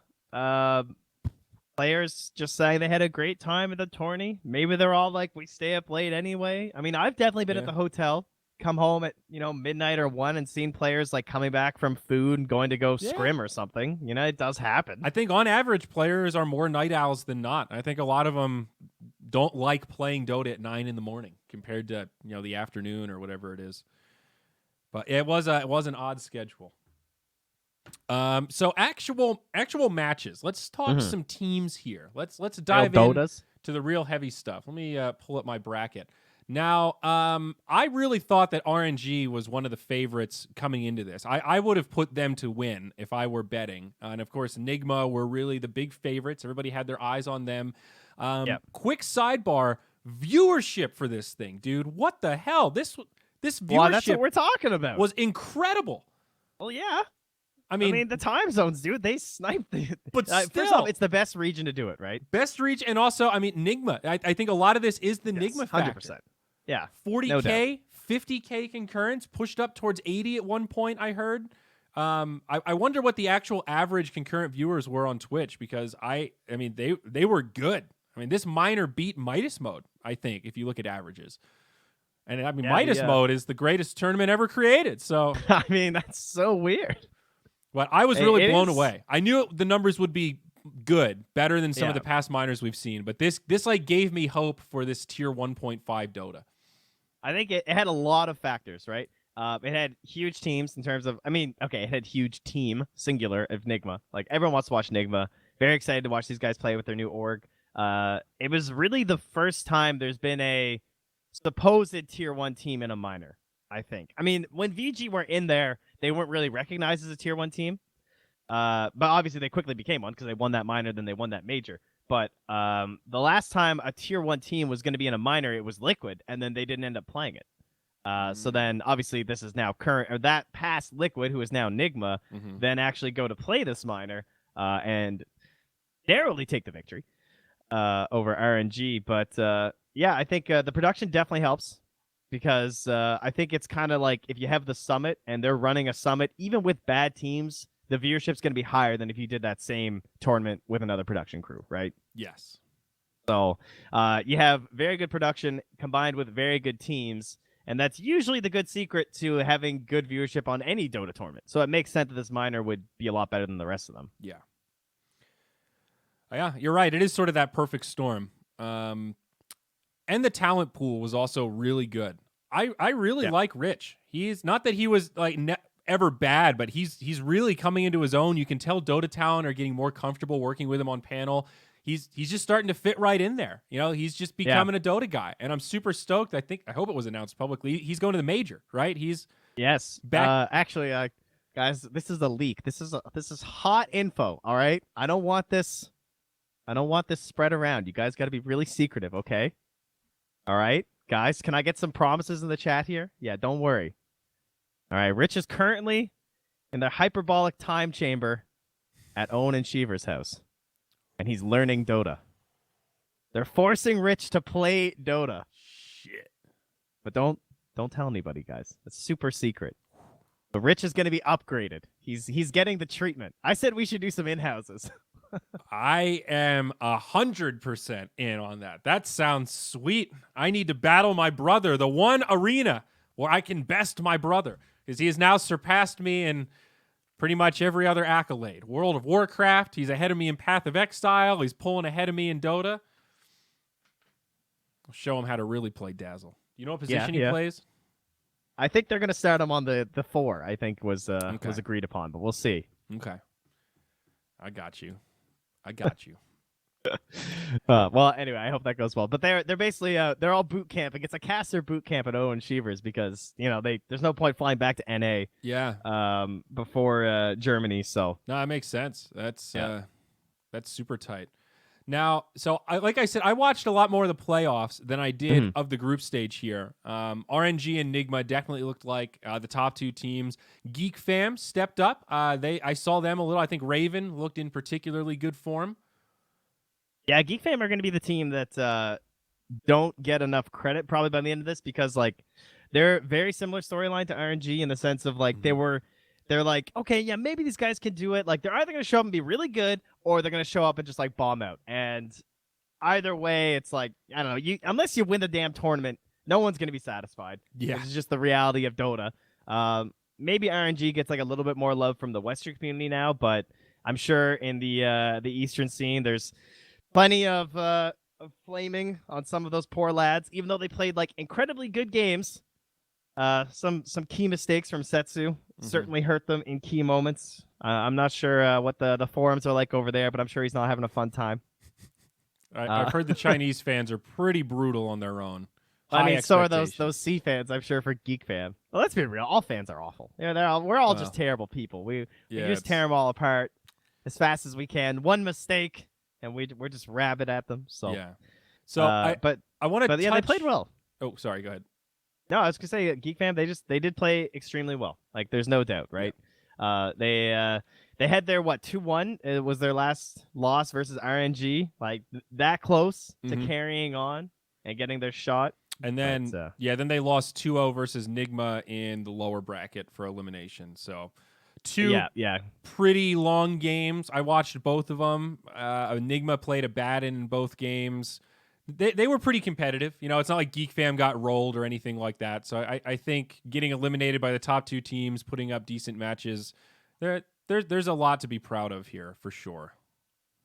players just saying they had a great time at the tourney. Maybe they're all like, we stay up late anyway. I mean, I've definitely been at the hotel, come home at, midnight or 1 and seen players like coming back from food and going to go scrim or something. It does happen. I think on average, players are more night owls than not. I think a lot of them don't like playing Dota at 9 in the morning compared to the afternoon or whatever it is. But it was an odd schedule. So actual matches. Let's talk some teams here. Let's dive in to the real heavy stuff. Let me pull up my bracket. Now, I really thought that RNG was one of the favorites coming into this. I would have put them to win if I were betting. And of course, Enigma were really the big favorites. Everybody had their eyes on them. Quick sidebar, viewership for this thing, dude. What the hell? This viewership that's what we're talking about. Was incredible. Well, yeah. I mean, the time zones, dude, they sniped the. But still, first off, it's the best region to do it, right? Best region, and also, I mean, Enigma. I think a lot of this is the Enigma factor. 100%. Yeah. 40K, 50K concurrents, pushed up towards 80 at one point, I heard. I wonder what the actual average concurrent viewers were on Twitch, because I mean, they were good. I mean, this minor beat Midas mode, I think, if you look at averages. And I mean, Midas mode is the greatest tournament ever created. So I mean, that's so weird. But I was really blown away. I knew the numbers would be good, better than some of the past minors we've seen. But this like gave me hope for this tier 1.5 Dota. I think it had a lot of factors, right? It had huge teams in terms of, it had huge team, singular, of Enigma. Like, everyone wants to watch Enigma. Very excited to watch these guys play with their new org. It was really the first time there's been a supposed tier 1 team in a minor, I think. I mean, when VG were in there, they weren't really recognized as a tier 1 team. But obviously they quickly became one because they won that minor, then they won that major. But the last time a tier 1 team was going to be in a minor, it was Liquid, and then they didn't end up playing it. So then, obviously, this is now current, or that past Liquid, who is now Enigma, then actually go to play this minor and narrowly take the victory over RNG. But I think the production definitely helps, because I think it's kind of like if you have the summit and they're running a summit, even with bad teams, the viewership's going to be higher than if you did that same tournament with another production crew, right? Yes. So you have very good production combined with very good teams, and that's usually the good secret to having good viewership on any Dota tournament. So it makes sense that this minor would be a lot better than the rest of them. Yeah. Yeah, you're right. It is sort of that perfect storm. And the talent pool was also really good. I really like Rich. He's not that he was like ever bad, but he's really coming into his own. You can tell Dota Talent are getting more comfortable working with him on panel. He's just starting to fit right in there. He's just becoming a Dota guy, and I'm super stoked. I hope it was announced publicly. He's going to the major, right? He's back. Actually, guys, this is a leak. This is hot info. All right, I don't want this spread around. You guys got to be really secretive, okay? All right, guys, can I get some promises in the chat here? Yeah, don't worry. All right, Rich is currently in the hyperbolic time chamber at Owen and Cheever's house, and he's learning Dota. They're forcing Rich to play Dota. Shit. But don't tell anybody, guys. It's super secret. But Rich is going to be upgraded. He's getting the treatment. I said we should do some in-houses. I am 100% in on that. That sounds sweet. I need to battle my brother, the one arena where I can best my brother, because he has now surpassed me in pretty much every other accolade. World of Warcraft, he's ahead of me in Path of Exile. He's pulling ahead of me in Dota. I'll show him how to really play Dazzle. You know what position he plays? I think they're going to start him on the 4, I think was agreed upon, but we'll see. Okay. I got you. Well, anyway, I hope that goes well. But they're basically they're all boot camping. It's a caster boot camp at Owen Sheevers because there's no point flying back to NA. Yeah. Before Germany. So no, that makes sense. That's super tight. Now, so like I said, I watched a lot more of the playoffs than I did of the group stage here. RNG and Nigma definitely looked like the top 2 teams. Geek Fam stepped up. I saw them a little. I think Raven looked in particularly good form. Yeah, Geek Fam are going to be the team that don't get enough credit probably by the end of this because they're very similar storyline to RNG in the sense of they're like, okay, yeah, maybe these guys can do it. Like they're either going to show up and be really good or they're going to show up and just bomb out. And either way, it's I don't know, unless you win the damn tournament, no one's going to be satisfied. Yeah. This is just the reality of Dota. Maybe RNG gets a little bit more love from the Western community now, but I'm sure in the Eastern scene, there's plenty of flaming on some of those poor lads, even though they played incredibly good games. Some key mistakes from Setsu certainly hurt them in key moments. I'm not sure what the forums are like over there, but I'm sure he's not having a fun time. I've heard the Chinese fans are pretty brutal on their own. I mean, so are those C fans, I'm sure, for Geek Fan. Well, let's be real. All fans are awful. We're all just terrible people. We just tear them all apart as fast as we can. One mistake, and we're just rabid at them. So yeah. So I want to. But yeah, they played well. Oh, sorry. Go ahead. No, I was gonna say Geek Fam. They did play extremely well. There's no doubt, right? Yeah. They had their 2-1. It was their last loss versus RNG. That close to carrying on and getting their shot. And then then they lost 2-0 versus Nigma in the lower bracket for elimination. So two pretty long games. I watched both of them. Nigma played a bad in both games. They were pretty competitive. It's not like Geek Fam got rolled or anything like that. So I think getting eliminated by the top 2 teams, putting up decent matches, there's a lot to be proud of here for sure.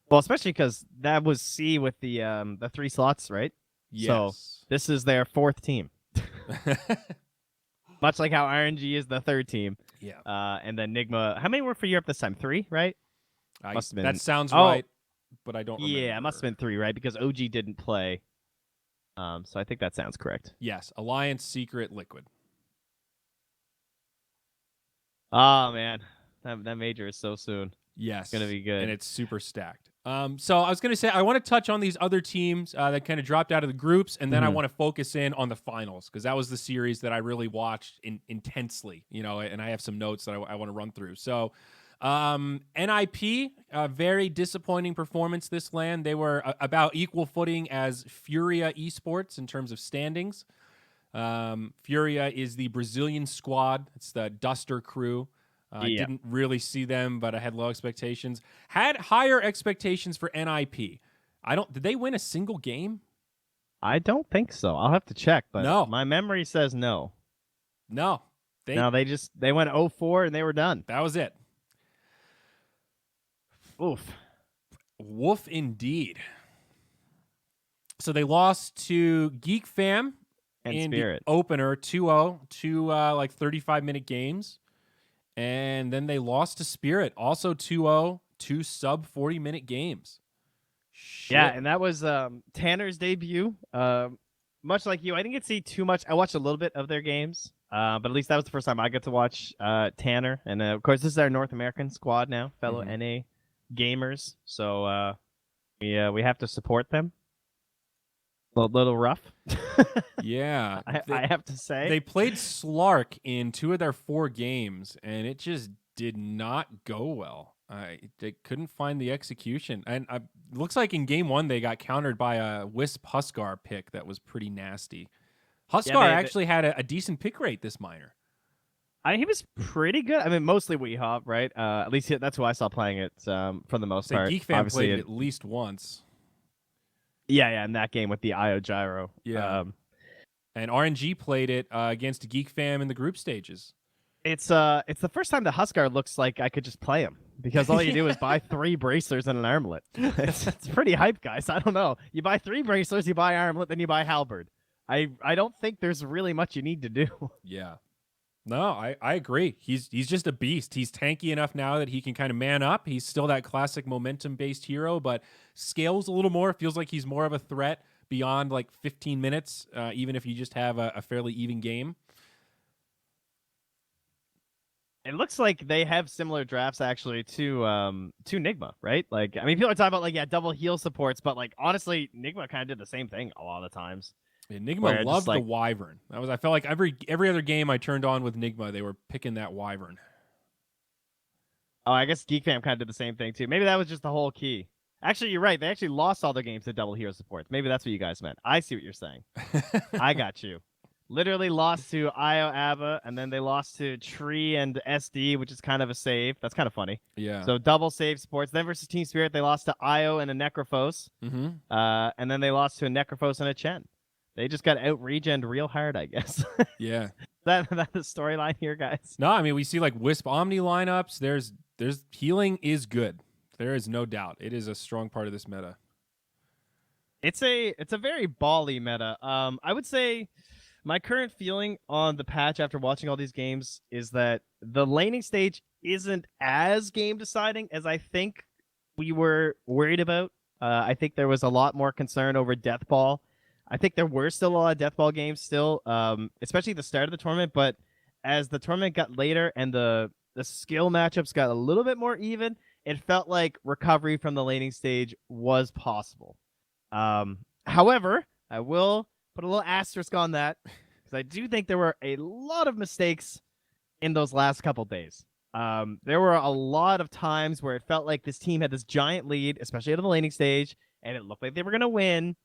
Well, especially because that was C with the 3 slots, right? Yes. So this is their 4th team. Much like how RNG is the 3rd team. Yeah. And then Nigma. How many were for Europe this time? 3, right? Must have been. That sounds right. But I don't remember. Yeah, it must have been 3, right? Because OG didn't play. So I think that sounds correct. Yes. Alliance, Secret, Liquid. Oh, man. That major is so soon. Yes. It's going to be good. And it's super stacked. So I was going to say, I want to touch on these other teams that kind of dropped out of the groups, and then I want to focus in on the finals, because that was the series that I really watched intensely, and I have some notes that I want to run through. So NIP, a very disappointing performance this LAN. They were about equal footing as Furia Esports in terms of standings. Furia is the Brazilian squad. It's the Duster crew. I didn't really see them, but I had low expectations. Had higher expectations for NIP. Did they win a single game? I don't think so. I'll have to check, but no. My memory says no. No. They went 0-4 and they were done. That was it. Oof. Woof indeed. So they lost to Geek Fam and in Spirit. The opener 2-0, 2 35-minute games. And then they lost to Spirit, also 2-0, 2 sub 40-minute games. Shit. Yeah, and that was Tanner's debut. Much like you, I didn't get to see too much. I watched a little bit of their games, but at least that was the first time I got to watch Tanner. And of course, this is our North American squad now, fellow NA gamers. So we have to support them. A little rough. Yeah. I have to say. They played Slark in 2 of their 4 games, and it just did not go well. They couldn't find the execution. And looks like in game 1 they got countered by a Wisp Huskar pick that was pretty nasty. Huskar actually had a decent pick rate this minor. He was pretty good. I mean, mostly Weehawk, right? At least that's who I saw playing it for the most part. Geek Fam played it at least once. Yeah, in that game with the IO gyro. Yeah. And RNG played it against Geek Fam in the group stages. It's the first time the Huskar looks like I could just play him because all you do is buy 3 bracers and an armlet. It's pretty hype, guys. I don't know. You buy 3 bracers, you buy armlet, then you buy halberd. I don't think there's really much you need to do. Yeah. No, I agree. He's just a beast. He's tanky enough now that he can kind of man up. He's still that classic momentum-based hero, but scales a little more. Feels like he's more of a threat beyond like 15 minutes, even if you just have a fairly even game. It looks like they have similar drafts actually to Nigma, right? Like, I mean, people are talking about like double heal supports, but like honestly, Nigma kind of did the same thing a lot of the times. Nigma loved the Wyvern. I felt like every other game I turned on with Nigma, they were picking that Wyvern. Oh, I guess Geek Fam kind of did the same thing too. Maybe that was just the whole key. Actually, you're right. They actually lost all their games to double hero supports. Maybe that's what you guys meant. I see what you're saying. I got you. Literally lost to IO Abba, and then they lost to Tree and SD, which is kind of a save. That's kind of funny. Yeah. So double save supports. Then versus Team Spirit, they lost to IO and a Necrophos. Mm-hmm. And then they lost to a Necrophos and a Chen. They just got out-regened real hard, I guess. Yeah. That's the storyline here, guys. No, I mean, we see like Wisp Omni lineups. There's healing is good. There is no doubt. It is a strong part of this meta. It's a very bally meta. I would say my current feeling on the patch after watching all these games is that the laning stage isn't as game deciding as I think we were worried about. I think there was a lot more concern over Death Ball. I think there were still a lot of Death Ball games still, especially at the start of the tournament. But as the tournament got later and the skill matchups got a little bit more even, it felt like recovery from the laning stage was possible. However, I will put a little asterisk on that because I do think there were a lot of mistakes in those last couple days. There were a lot of times where it felt like this team had this giant lead, especially at the laning stage, and it looked like they were going to win.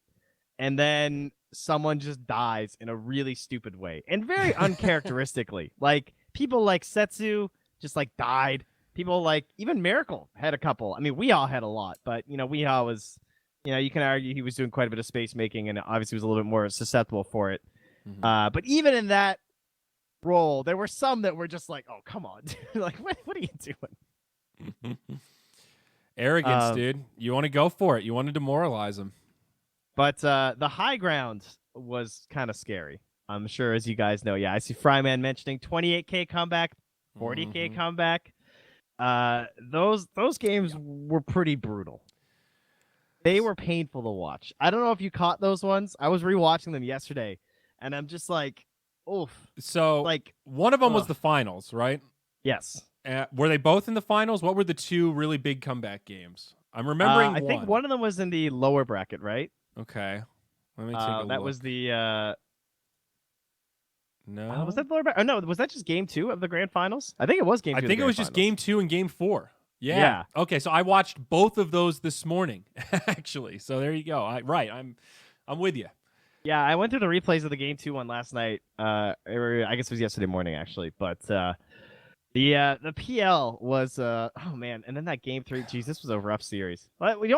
And then someone just dies in a really stupid way and very uncharacteristically. Like people like Setsu just like died. People like even Miracle had a couple. I mean, we all had a lot, but we all was, you can argue he was doing quite a bit of space making and obviously was a little bit more susceptible for it. Mm-hmm. But even in that role, there were some that were just like, oh, come on, dude. Like, what are you doing? Arrogance, dude. You want to go for it. You want to demoralize him. But the high ground was kind of scary. I'm sure, as you guys know. Yeah, I see Fryman mentioning 28K comeback, 40K comeback. Those games were pretty brutal. They were painful to watch. I don't know if you caught those ones. I was rewatching them yesterday, and I'm just like, oof. So, like, one of them was the finals, right? Yes. Were they both in the finals? What were the 2 really big comeback games? I'm remembering I think one of them was in the lower bracket, right? Okay. Let me take a look. That was the no. Was that the lower bracket? Oh, no, was that just game 2 of the grand finals? I think it was game 2. I think it was just game 2 and game 4. Yeah. Okay, so I watched both of those this morning, actually. So there you go. I'm with you. Yeah, I went through the replays of the game 2 one last night. I guess it was yesterday morning actually, but the PL was oh man, and then that game 3. Geez, this was a rough series. Why don't we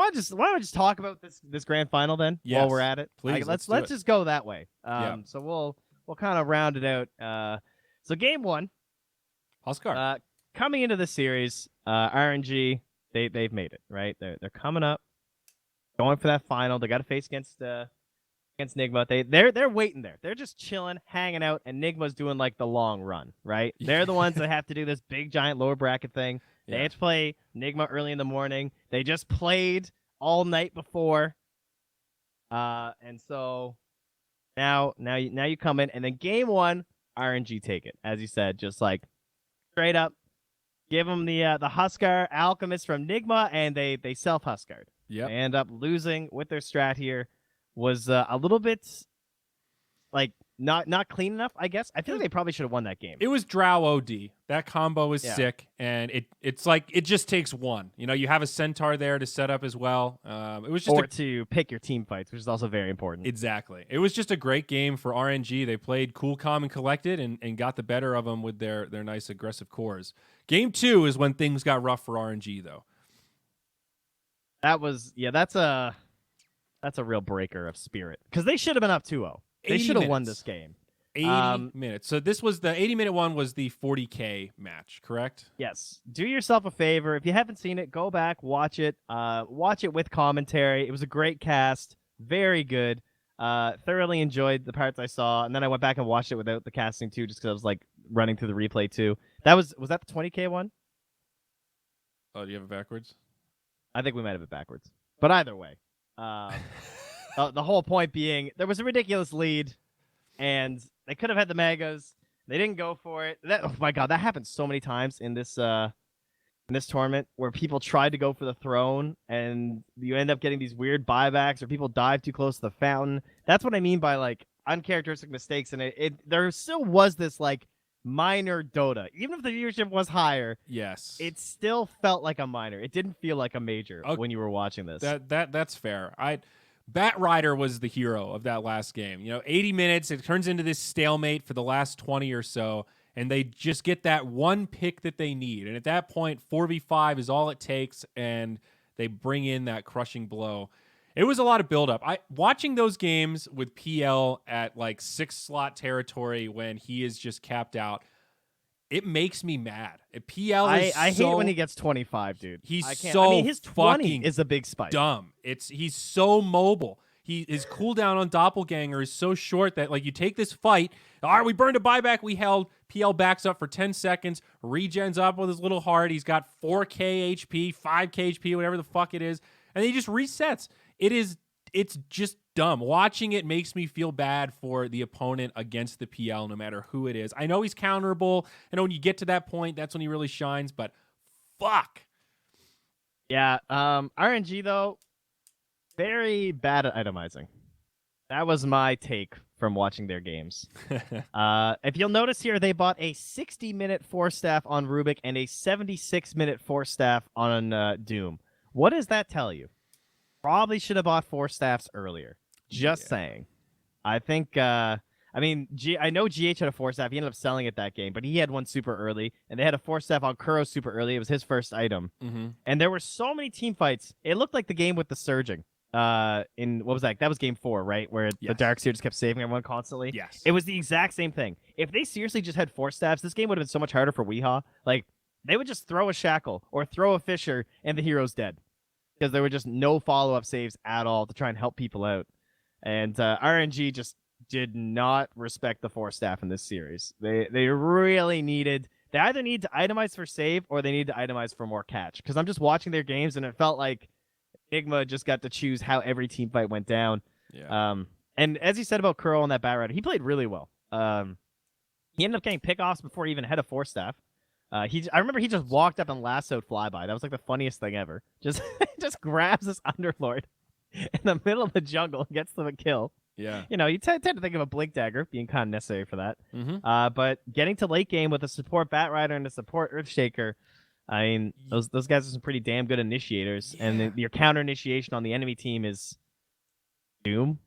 just talk about this grand final then? Yes, while we're at it, please. Let's just go that way. So we'll kind of round it out. So game 1, Huskar. Coming into the series, RNG they've made it right. They're coming up, going for that final. They got to face against Nigma. They're waiting there. They're just chilling, hanging out, and Nigma's doing like the long run, right? They're the ones that have to do this big giant lower bracket thing. They have to play Nigma early in the morning. They just played all night before. And so now you come in, and then game 1, RNG take it. As you said, just like straight up give them the Huskar Alchemist from Nigma, and they self-Huskar'd. Yeah. They end up losing with their strat here. Was a little bit like not clean enough, I guess. I feel like they probably should have won that game. It was Drow OD. That combo is Yeah. sick, and it's like it just takes one. You have a centaur there to set up as well. It was just to pick your team fights, which is also very important. Exactly. It was just a great game for RNG. They played cool, calm, and collected, and got the better of them with their nice aggressive cores. Game 2 is when things got rough for RNG, though. That's a real breaker of spirit because they should have been up 2-0. They should have won this game. 80 minutes. So this was the 80-minute one was the 40K match, correct? Yes. Do yourself a favor. If you haven't seen it, go back, watch it. Watch it with commentary. It was a great cast. Very good. Thoroughly enjoyed the parts I saw. And then I went back and watched it without the casting too, just because I was like running through the replay too. Was that the 20K one? Oh, do you have it backwards? I think we might have it backwards. But either way. The whole point being, there was a ridiculous lead, and they could have had the megas. They didn't go for it. Oh my god, that happened so many times in this tournament where people tried to go for the throne, and you end up getting these weird buybacks, or people dive too close to the fountain. That's what I mean by like uncharacteristic mistakes. And there still was this like minor Dota, even if the viewership was higher. Yes, it still felt like a minor. It didn't feel like a major when you were watching this. That's fair. Bat Rider was the hero of that last game. 80 minutes, it turns into this stalemate for the last 20 or so, and they just get that one pick that they need. And at that point, 4v5 is all it takes, and they bring in that crushing blow. It was a lot of buildup. Watching those games with PL at like 6-slot territory when he is just capped out, it makes me mad. PL is I hate when he gets 25, dude. His his 20 is a big spike. Dumb. He's so mobile. His cooldown on Doppelganger is so short that like you take this fight. All right, we burned a buyback. We held. PL backs up for 10 seconds. Regens up with his little heart. He's got 4k HP, 5k HP, whatever the fuck it is, and he just resets. It's just dumb. Watching it makes me feel bad for the opponent against the PL, no matter who it is. I know he's counterable. I know when you get to that point, that's when he really shines, but fuck. Yeah, RNG, though, very bad at itemizing. That was my take from watching their games. If you'll notice here, they bought a 60-minute 4-staff on Rubik and a 76-minute 4-staff on Doom. What does that tell you? Probably should have bought 4 staffs earlier. Just saying. I think, I know GH had a 4-staff. He ended up selling it that game, but he had one super early, and they had a 4-staff on Kuro super early. It was his first item. Mm-hmm. And there were so many team fights. It looked like the game with the surging. What was that? That was game 4, right? Where the Dark Seer just kept saving everyone constantly. Yes. It was the exact same thing. If they seriously just had 4 staffs, this game would have been so much harder for Weehaw. Like, they would just throw a Shackle or throw a Fisher, and the hero's dead. Because there were just no follow-up saves at all to try and help people out. And RNG just did not respect the 4-staff in this series. They really needed... They either need to itemize for save, or they need to itemize for more catch. Because I'm just watching their games, and it felt like Igma just got to choose how every team fight went down. Yeah. And as you said about Curl and that Bat Rider, he played really well. He ended up getting pickoffs before he even had a 4-staff. I remember he just walked up and lassoed Flyby. That was like the funniest thing ever. Just grabs this Underlord in the middle of the jungle and gets them a kill. Yeah. You tend to think of a Blink Dagger being kind of necessary for that. Mm-hmm. But getting to late game with a support Bat Rider and a support Earthshaker, I mean, those guys are some pretty damn good initiators. Yeah. And your counter initiation on the enemy team is Doom.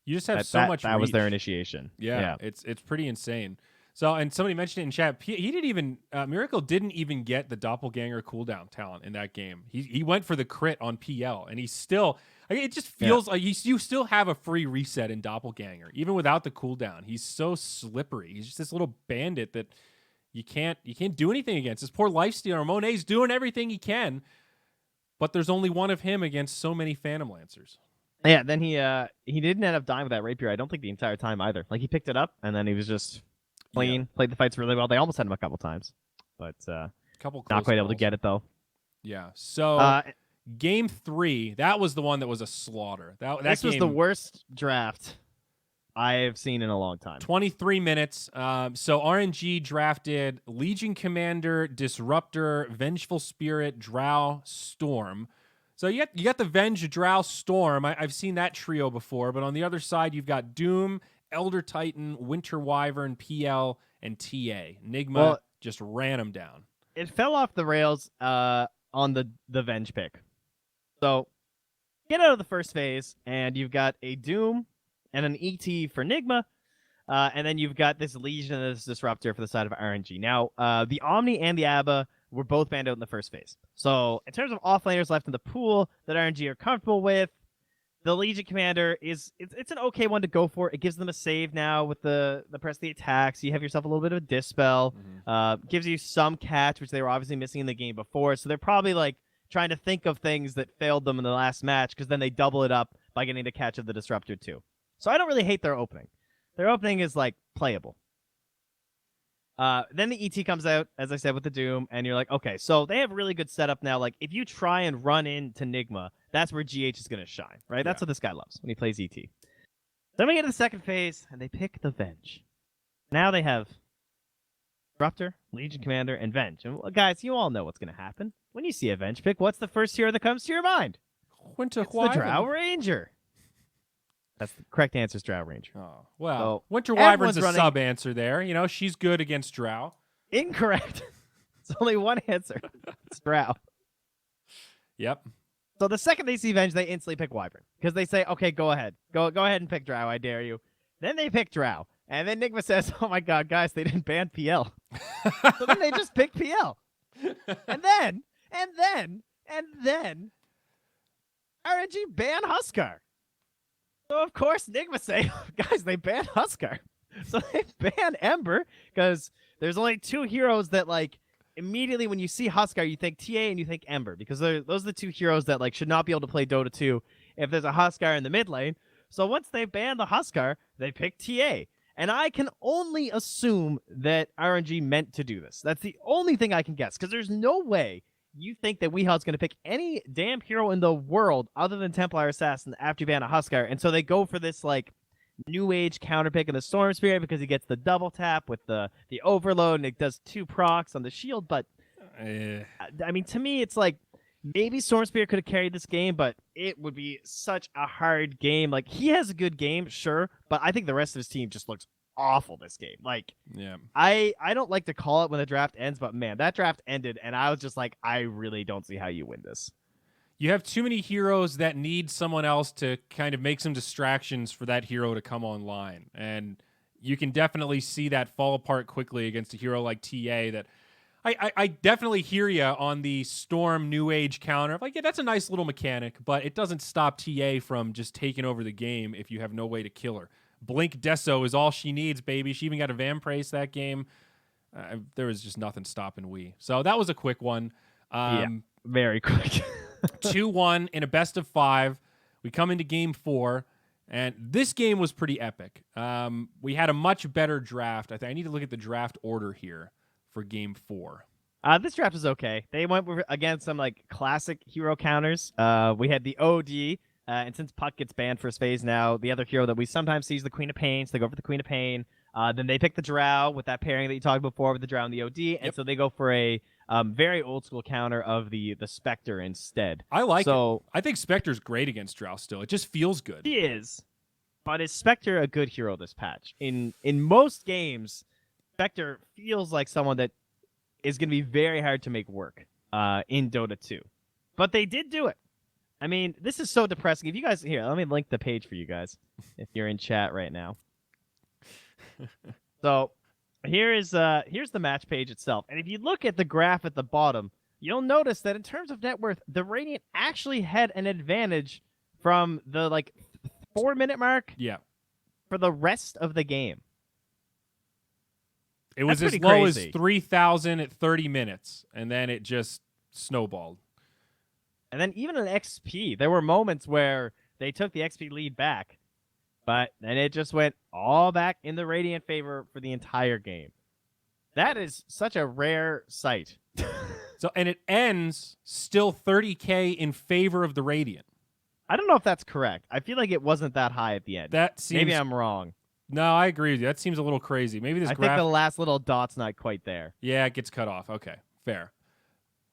You just have so much That reach. Was their initiation. Yeah. It's pretty insane. So, and somebody mentioned it in chat, he didn't even, Miracle didn't even get the Doppelganger cooldown talent in that game. He went for the crit on PL, and he's still, it just feels like you still have a free reset in Doppelganger, even without the cooldown. He's so slippery. He's just this little bandit that you can't do anything against. This poor Lifestealer, Monet's doing everything he can, but there's only one of him against so many Phantom Lancers. Yeah, then he didn't end up dying with that rapier, I don't think, the entire time either. Like, he picked it up, and then he was just... clean, played the fights really well. They almost had him a couple times, but not quite able to get it though. Yeah. So game 3, that was the one that was a slaughter. This was the worst draft I've seen in a long time. 23 minutes. So RNG drafted Legion Commander, Disruptor, Vengeful Spirit, Drow, Storm. So you got the Venge, Drow, Storm. I've seen that trio before, but on the other side you've got Doom, Elder Titan, Winter Wyvern, PL, and TA. Nigma just ran them down. It fell off the rails on the Venge pick. So get out of the first phase, and you've got a Doom and an ET for Nigma, and then you've got this Legion and this Disruptor for the side of RNG. Now, the Omni and the Abba were both banned out in the first phase. So in terms of offlaners left in the pool that RNG are comfortable with, the Legion Commander it's an okay one to go for. It gives them a save now with the press the attack, so you have yourself a little bit of a dispel. Gives you some catch, which they were obviously missing in the game before. So they're probably like trying to think of things that failed them in the last match, because then they double it up by getting the catch of the Disruptor too. So I don't really hate their opening. Their opening is like playable. Then the ET comes out, as I said, with the Doom, and you're like, okay, so they have really good setup now. Like, if you try and run into Nigma, that's where GH is going to shine, right? That's what this guy loves when he plays ET. Then we get to the second phase, and they pick the Venge. Now they have Disruptor, Legion Commander, and Venge. And guys, you all know what's going to happen. When you see a Venge pick, what's the first hero that comes to your mind? It's the Drow Ranger. That's the correct answer is Drow Ranger. Oh, well, so Winter Wyvern's a sub-answer there. You know, she's good against Drow. Incorrect. It's only one answer. It's Drow. Yep. So the second they see Venge, they instantly pick Wyvern, because they say, okay, go ahead. Go ahead and pick Drow, I dare you. Then they pick Drow. And then Nigma says, oh my god, guys, they didn't ban PL. So then they just pick PL. And then, RNG ban Huskar. So, of course, Nigma say, guys, they banned Huskar. So they ban Ember, because there's only two heroes that, like, immediately when you see Huskar, you think TA and you think Ember, because those are the two heroes that, like, should not be able to play Dota 2 if there's a Huskar in the mid lane. So once they ban the Huskar, they pick TA. And I can only assume that RNG meant to do this. That's the only thing I can guess, because there's no way you think that WeHa's going to pick any damn hero in the world other than Templar Assassin after you ban a Huskar. And so they go for this, like, new age counter pick in the Storm Spirit, because he gets the double tap with the overload, and it does 2 procs on the shield. But, I mean, to me, it's like, maybe Storm Spirit could have carried this game, but it would be such a hard game. Like, he has a good game, sure, but I think the rest of his team just looks awful this game. Like, yeah, I don't like to call it when the draft ends, but man, that draft ended, and I was just like, I really don't see how you win this. You have too many heroes that need someone else to kind of make some distractions for that hero to come online, and you can definitely see that fall apart quickly against a hero like TA. That I definitely hear you on the Storm New Age counter. Like, yeah, that's a nice little mechanic, but it doesn't stop TA from just taking over the game if you have no way to kill her. Blink Deso is all she needs, baby. She even got a Vamprace that game. There was just nothing stopping we. So that was a quick one. Yeah, very quick. 2-1 in a best of 5. We come into game 4, and this game was pretty epic. We had a much better draft. I need to look at the draft order here for game 4. This draft is okay. They went against some, like, classic hero counters. We had the OD. And since Puck gets banned first phase now, the other hero that we sometimes see is the Queen of Pain, so they go for the Queen of Pain. Then they pick the Drow with that pairing that you talked before with the Drow and the OD, and so they go for a very old school counter of the Specter instead. I like it. I think Specter's great against Drow still. It just feels good. He is. But is Specter a good hero this patch? In most games, Specter feels like someone that is going to be very hard to make work in Dota 2. But they did do it. I mean, this is so depressing. If you guys here, let me link the page for you guys if you're in chat right now. So here's the match page itself. And if you look at the graph at the bottom, you'll notice that in terms of net worth, the Radiant actually had an advantage from the 4-minute mark for the rest of the game. It was as low as 3,000 at 30 minutes, and then it just snowballed. And then even in XP, there were moments where they took the XP lead back, but then it just went all back in the Radiant favor for the entire game. That is such a rare sight. And it ends still 30K in favor of the Radiant. I don't know if that's correct. I feel like it wasn't that high at the end. Maybe I'm wrong. No, I agree with you. That seems a little crazy. Maybe this I think the last little dot's not quite there. Yeah, it gets cut off. Okay, fair.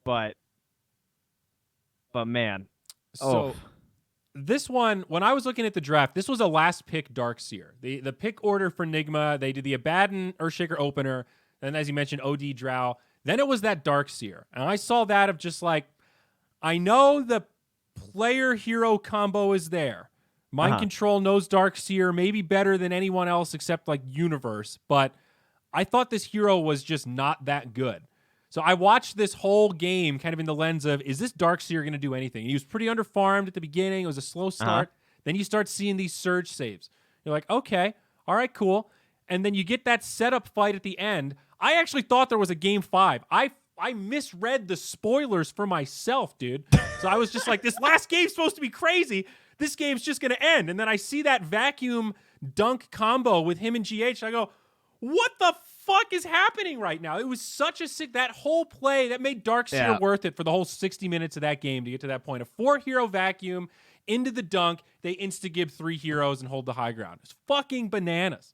But man. So this one, when I was looking at the draft, this was a last pick Dark Seer. The pick order for Nigma, they did the Abaddon Earthshaker opener, then as you mentioned, OD Drow. Then it was that Dark Seer. And I saw that of just like, I know the player hero combo is there. Mind Control knows Dark Seer maybe better than anyone else except like Universe, but I thought this hero was just not that good. So I watched this whole game kind of in the lens of, is this Dark Seer going to do anything? He was pretty underfarmed at the beginning. It was a slow start. Then you start seeing these surge saves. You're like, okay, all right, cool. And then you get that setup fight at the end. I actually thought there was a game 5. I misread the spoilers for myself, dude. So I was just like, this last game's supposed to be crazy. This game's just going to end. And then I see that vacuum dunk combo with him and GH. I go, what the fuck is happening right now? It was such a sick, that whole play that made Dark Seer worth it for the whole 60 minutes of that game to get to that point. A 4-hero vacuum into the dunk. They insta-gib 3 heroes and hold the high ground. It's fucking bananas.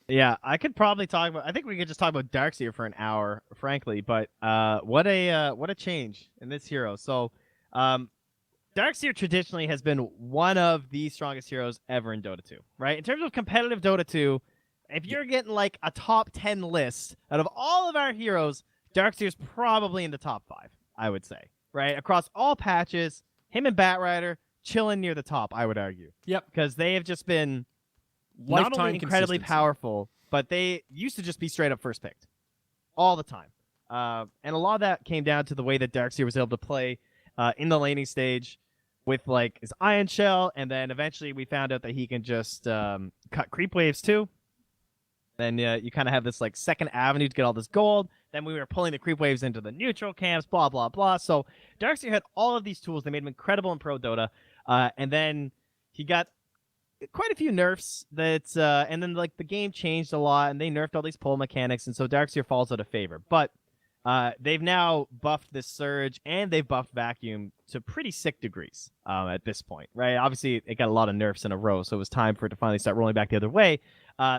Yeah, I could probably talk about. I think we could just talk about Darkseer for an hour, frankly. But what a change in this hero. So, Darkseer traditionally has been one of the strongest heroes ever in Dota 2, right? In terms of competitive Dota 2, if you're getting like a top 10 list out of all of our heroes, Darkseer's probably in the top 5, I would say, right? Across all patches, him and Batrider chilling near the top, I would argue. Yep, because they have just been lifetime not only incredibly powerful, but they used to just be straight up first picked all the time. And a lot of that came down to the way that Darkseer was able to play in the laning stage with like his Iron Shell, and then eventually we found out that he can just cut creep waves too. Then you kind of have this like second avenue to get all this gold. Then we were pulling the creep waves into the neutral camps, blah, blah, blah. So Darkseer had all of these tools. They made him incredible in Pro Dota. And then he got quite a few nerfs that and then like the game changed a lot and they nerfed all these pull mechanics, and so Darkseer falls out of favor. But they've now buffed this surge and they've buffed vacuum to pretty sick degrees at this point, right? Obviously it got a lot of nerfs in a row, so it was time for it to finally start rolling back the other way.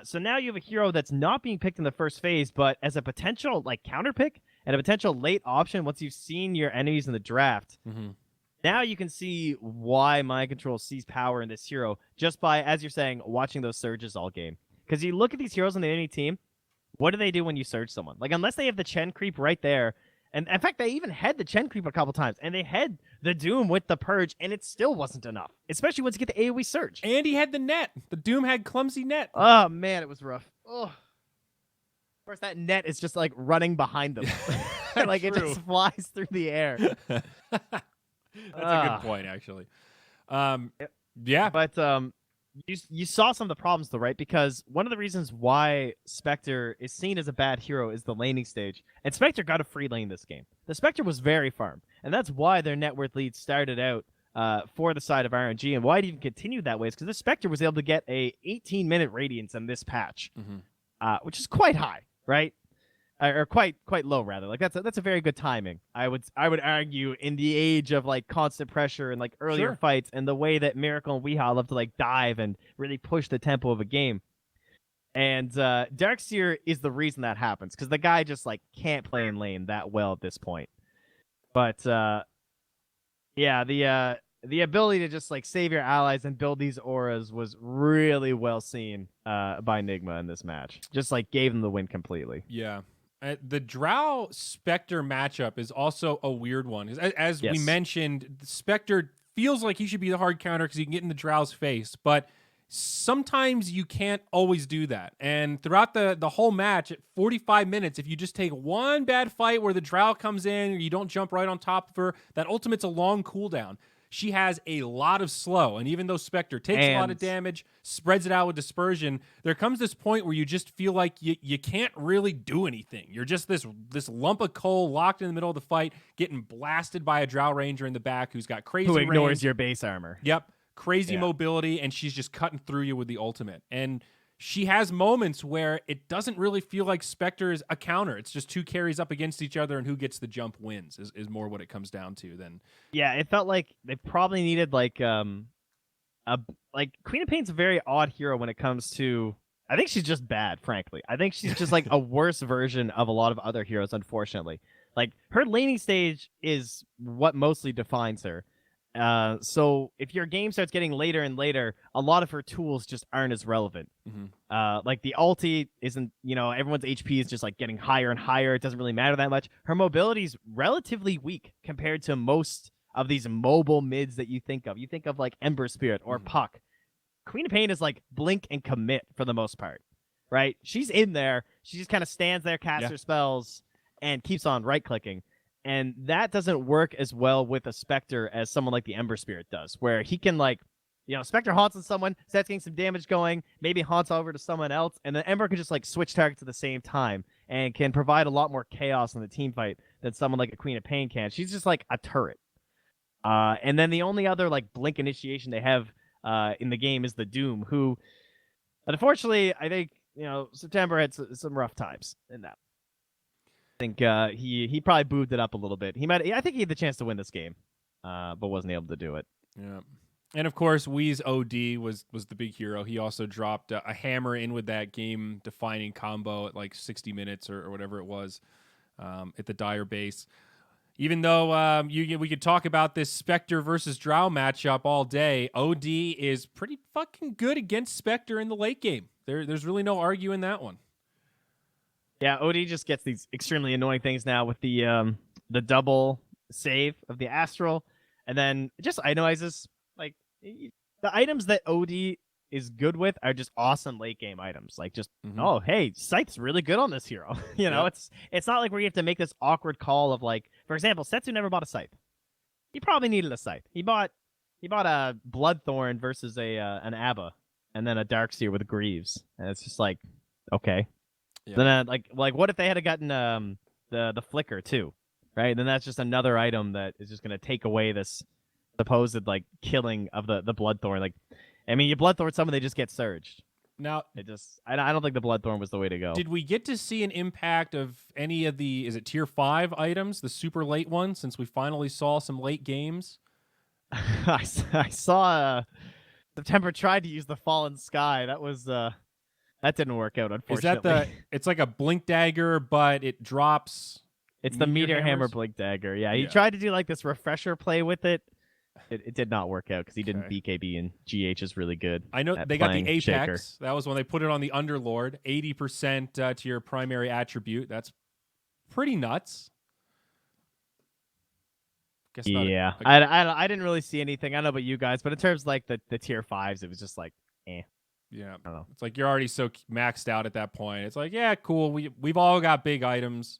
So now you have a hero that's not being picked in the first phase, but as a potential like counter pick and a potential late option once you've seen your enemies in the draft. Now you can see why Mind Control sees power in this hero just by, as you're saying, watching those surges all game. Because you look at these heroes on the enemy team, what do they do when you surge someone? Like, unless they have the Chen creep right there, and in fact, they even had the Chen creep a couple times, and they had the Doom with the Purge, and it still wasn't enough, especially once you get the AoE surge. And he had the net. The Doom had clumsy net. Oh, man, it was rough. Oh. Of course, that net is just, like, running behind them. Like, it just flies through the air. That's a good point, actually. Yeah. But you saw some of the problems, though, right? Because one of the reasons why Specter is seen as a bad hero is the laning stage. And Specter got a free lane this game. The Specter was very farm. And that's why their net worth lead started out for the side of RNG. And why it even continued that way is because the Specter was able to get a 18-minute radiance in this patch, which is quite high, right? Or quite low, rather. Like that's a very good timing. I would argue in the age of like constant pressure and like earlier fights and the way that Miracle and Weehaw love to like dive and really push the tempo of a game. And Darkseer is the reason that happens because the guy just like can't play in lane that well at this point. But yeah, the ability to just like save your allies and build these auras was really well seen by Nigma in this match. Just like gave them the win completely. Yeah. The Drow Specter matchup is also a weird one. As we mentioned, Specter feels like he should be the hard counter because he can get in the Drow's face, but sometimes you can't always do that. And throughout the whole match, at 45 minutes, if you just take one bad fight where the Drow comes in or you don't jump right on top of her, that ultimate's a long cooldown. She has a lot of slow, and even though Specter takes a lot of damage, spreads it out with dispersion, there comes this point where you just feel like you can't really do anything. You're just this lump of coal locked in the middle of the fight, getting blasted by a Drow Ranger in the back who's got crazy who ignores range. your base armor. Yep, crazy mobility, and she's just cutting through you with the ultimate. And she has moments where it doesn't really feel like Specter is a counter. It's just two carries up against each other, and who gets the jump wins is more what it comes down to than. Yeah, it felt like they probably needed like Queen of Pain's a very odd hero when it comes to. I think she's just bad, frankly. I think she's just like a worse version of a lot of other heroes, unfortunately. Like her laning stage is what mostly defines her. So if your game starts getting later and later, a lot of her tools just aren't as relevant. Like the ulti isn't, everyone's HP is just like getting higher and higher. It doesn't really matter that much. Her mobility is relatively weak compared to most of these mobile mids that you think of. You think of like Ember Spirit or Puck. Queen of Pain is like blink and commit for the most part, right? She's in there. She just kind of stands there, casts her spells, and keeps on right-clicking. And that doesn't work as well with a Specter as someone like the Ember Spirit does, where he can, like, Specter haunts on someone, starts getting some damage going, maybe haunts over to someone else, and then Ember can just, like, switch targets at the same time and can provide a lot more chaos in the team fight than someone like a Queen of Pain can. She's just, like, a turret. And then the only other, like, blink initiation they have in the game is the Doom, who, unfortunately, I think, September had some rough times in that. I think he probably boobed it up a little bit. I think he had the chance to win this game, but wasn't able to do it. Yeah, and of course, Wee's OD was the big hero. He also dropped a hammer in with that game-defining combo at like 60 minutes or whatever it was at the Dire base. Even though we could talk about this Specter versus Drow matchup all day, OD is pretty fucking good against Specter in the late game. There's really no arguing that one. Yeah, OD just gets these extremely annoying things now with the double save of the Astral, and then it just itemizes. Like, the items that OD is good with are just awesome late game items. Like, just oh hey, Scythe's really good on this hero. It's not like where you have to make this awkward call of, like, for example, Setsu never bought a Scythe. He probably needed a Scythe. He bought a Bloodthorn versus an Abba, and then a Darkseer with Greaves, and it's just like, okay. Yeah. Then like what if they had gotten the Flicker too, right? Then that's just another item that is just gonna take away this supposed like killing of the Bloodthorn. Like, I mean, you Bloodthorn someone, they just get surged. Now I don't think the Bloodthorn was the way to go. Did we get to see an impact of any of the tier 5 items, the super late ones, since we finally saw some late games? I saw September tried to use the Fallen Sky. That was that didn't work out, unfortunately. Is that it's like a Blink Dagger, but it drops... It's the Meteor Hammer Blink Dagger. Yeah, he tried to do like this refresher play with it. It did not work out because he didn't BKB, and GH is really good. I know they got the Apex. Shaker. That was when they put it on the Underlord. 80% to your primary attribute. That's pretty nuts. Guess yeah, I didn't really see anything. I don't know about you guys, but in terms of like the tier 5s, it was just like, eh. Yeah, I don't know. It's like you're already so maxed out at that point. It's like, yeah, cool. We've all got big items.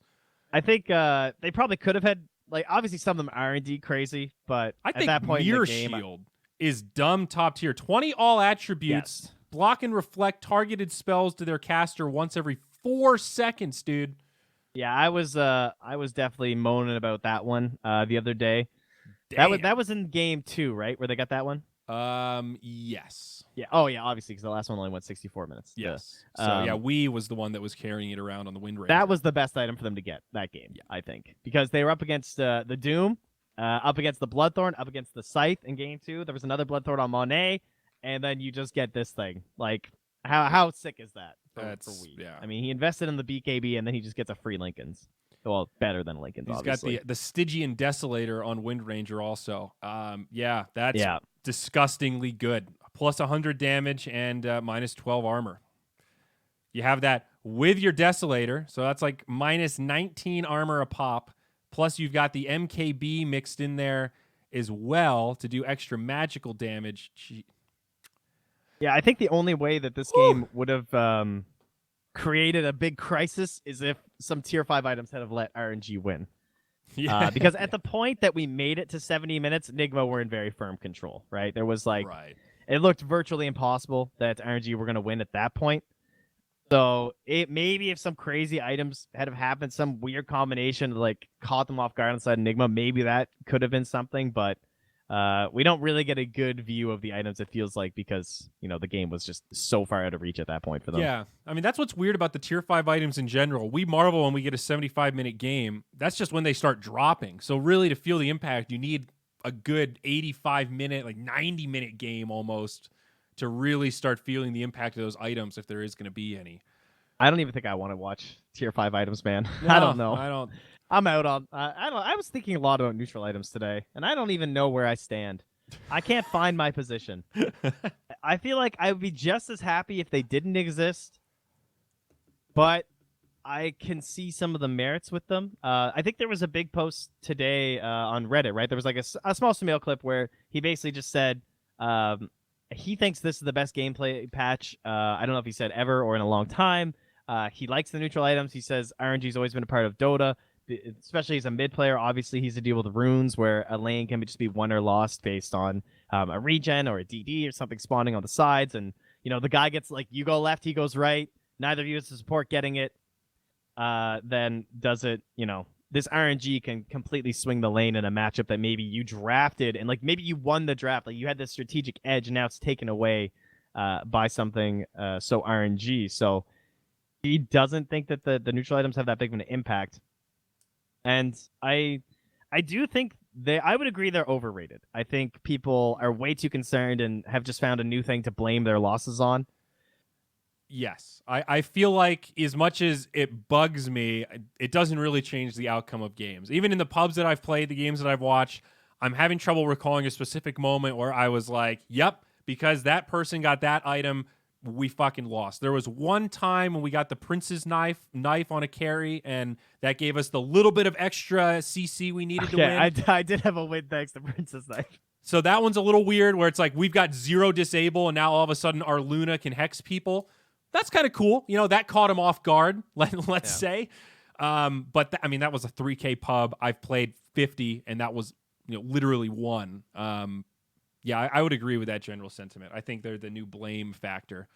I think they probably could have had, like, obviously some of them R&D crazy, but I think at that point Mirror in the game, Shield is dumb top tier. 20 all attributes, block and reflect targeted spells to their caster once every 4 seconds, dude. Yeah, I was definitely moaning about that one the other day. Damn. That was in game 2, right, where they got that one? Yes. Yeah. Oh, yeah. Obviously, because the last one only went 64 minutes. Yes. So yeah, Wii was the one that was carrying it around on the Wind Ranger. That was the best item for them to get that game. Yeah, I think, because they were up against the Doom, up against the Bloodthorn, up against the Scythe in game 2. There was another Bloodthorn on Monet, and then you just get this thing. Like, how sick is that for Wii? Yeah. I mean, he invested in the BKB, and then he just gets a free Lincoln's. Well, better than Lincoln's. He's obviously got the Stygian Desolator on Wind Ranger also. Yeah, that's disgustingly good. Plus 100 damage and minus 12 armor. You have that with your Desolator, so that's like minus 19 armor a pop. Plus you've got the MKB mixed in there as well to do extra magical damage. Yeah, I think the only way that this game would have created a big crisis is if some tier 5 items had have let RNG win. Yeah. Because at the point that we made it to 70 minutes, Nigma were in very firm control, right? There was like, it looked virtually impossible that RNG were going to win at that point. So maybe if some crazy items had have happened, some weird combination like caught them off guard inside Enigma, maybe that could have been something, but we don't really get a good view of the items, it feels like, because, the game was just so far out of reach at that point for them. Yeah. I mean, that's what's weird about the tier 5 items in general. We marvel when we get a 75-minute game. That's just when they start dropping. So really, to feel the impact, you need a good 85-minute, like 90-minute game almost to really start feeling the impact of those items if there is going to be any. I don't even think I want to watch tier 5 items, man. No, I don't know. I don't. I'm out on. I don't. I was thinking a lot about neutral items today, and I don't even know where I stand. I can't find my position. I feel like I would be just as happy if they didn't exist, but I can see some of the merits with them. I think there was a big post today on Reddit, right? There was like a small Sumail clip where he basically just said he thinks this is the best gameplay patch. I don't know if he said ever or in a long time. He likes the neutral items. He says RNG's always been a part of Dota, especially as a mid player. Obviously, he's to deal with runes where a lane can just be won or lost based on a regen or a DD or something spawning on the sides. And, the guy gets like, you go left, he goes right. Neither of you is the support getting it. Then does it, this RNG can completely swing the lane in a matchup that maybe you drafted and like maybe you won the draft. Like you had this strategic edge and now it's taken away by something so RNG. So he doesn't think that the neutral items have that big of an impact. And I do think I would agree they're overrated. I think people are way too concerned and have just found a new thing to blame their losses on. Yes. I feel like as much as it bugs me, it doesn't really change the outcome of games. Even in the pubs that I've played, the games that I've watched, I'm having trouble recalling a specific moment where I was like, yep, because that person got that item, we fucking lost. There was one time when we got the Prince's knife on a carry, and that gave us the little bit of extra CC we needed to win. I did have a win thanks to Prince's knife. So that one's a little weird where it's like we've got 0 disable, and now all of a sudden our Luna can hex people. That's kind of cool. That caught him off guard, let's say. But that was a 3K pub. I've played 50, and that was literally 1. Yeah, I would agree with that general sentiment. I think they're the new blame factor.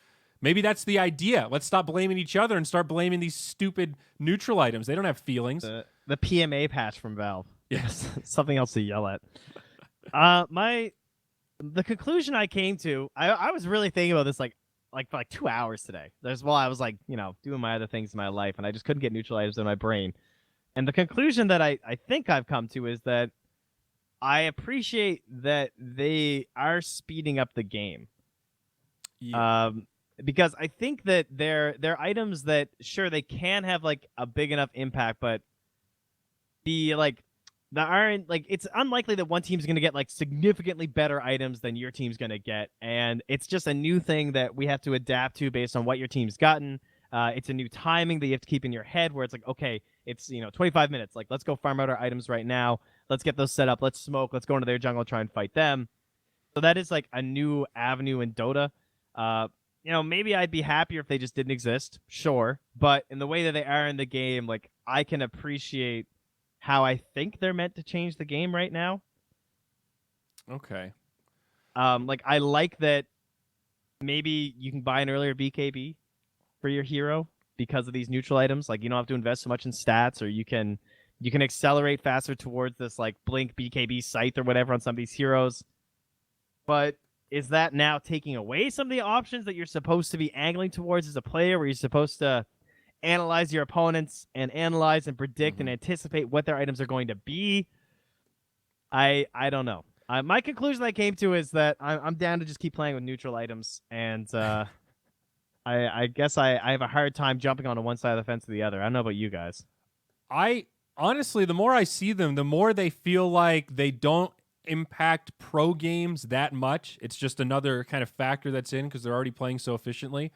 Maybe that's the idea. Let's stop blaming each other and start blaming these stupid neutral items. They don't have feelings. The PMA patch from Valve. Yes. Something else to yell at. The conclusion I came to, I was really thinking about this for 2 hours today. I was doing my other things in my life, and I just couldn't get neutral items in my brain. And the conclusion that I think I've come to is that I appreciate that they are speeding up the game. Yeah. Because I think that they're items that sure they can have like a big enough impact, but it's unlikely that one team's going to get like significantly better items than your team's going to get, and it's just a new thing that we have to adapt to based on what your team's gotten. It's a new timing that you have to keep in your head where it's like, okay, it's 25 minutes. Like, let's go farm out our items right now. Let's get those set up. Let's smoke. Let's go into their jungle, try and fight them. So that is like a new avenue in Dota. Maybe I'd be happier if they just didn't exist. Sure. But in the way that they are in the game, like I can appreciate how I think they're meant to change the game right now. Okay. I like that maybe you can buy an earlier BKB for your hero because of these neutral items. Like you don't have to invest so much in stats, or you can accelerate faster towards this like blink BKB scythe or whatever on some of these heroes. But is that now taking away some of the options that you're supposed to be angling towards as a player, where you're supposed to analyze your opponents and analyze and predict and anticipate what their items are going to be? I don't know. My conclusion I came to is that I'm down to just keep playing with neutral items, and I guess I have a hard time jumping onto one side of the fence to the other. I don't know about you guys. Honestly, the more I see them, the more they feel like they don't impact pro games that much. It's just another kind of factor that's in because they're already playing so efficiently.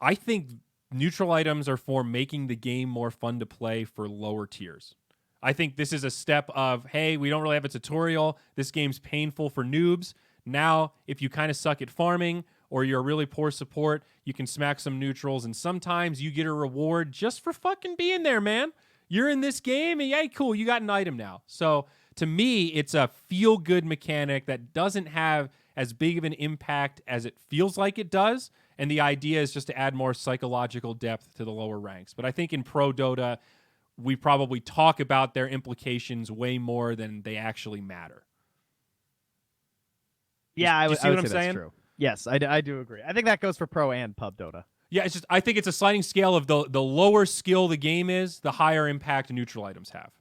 I think neutral items are for making the game more fun to play for lower tiers. I think this is a step of, hey, we don't really have a tutorial. This game's painful for noobs. Now, if you kind of suck at farming or you're a really poor support, you can smack some neutrals, and sometimes you get a reward just for fucking being there, man. You're in this game, and yay, cool, you got an item now. So to me, it's a feel-good mechanic that doesn't have as big of an impact as it feels like it does, and the idea is just to add more psychological depth to the lower ranks. But I think in Pro Dota, we probably talk about their implications way more than they actually matter. Yeah, I would see what I'm say saying? that's true. Yes, I do agree. I think that goes for Pro and Pub Dota. Yeah, it's just I think it's a sliding scale of the lower skill the game is, the higher impact neutral items have.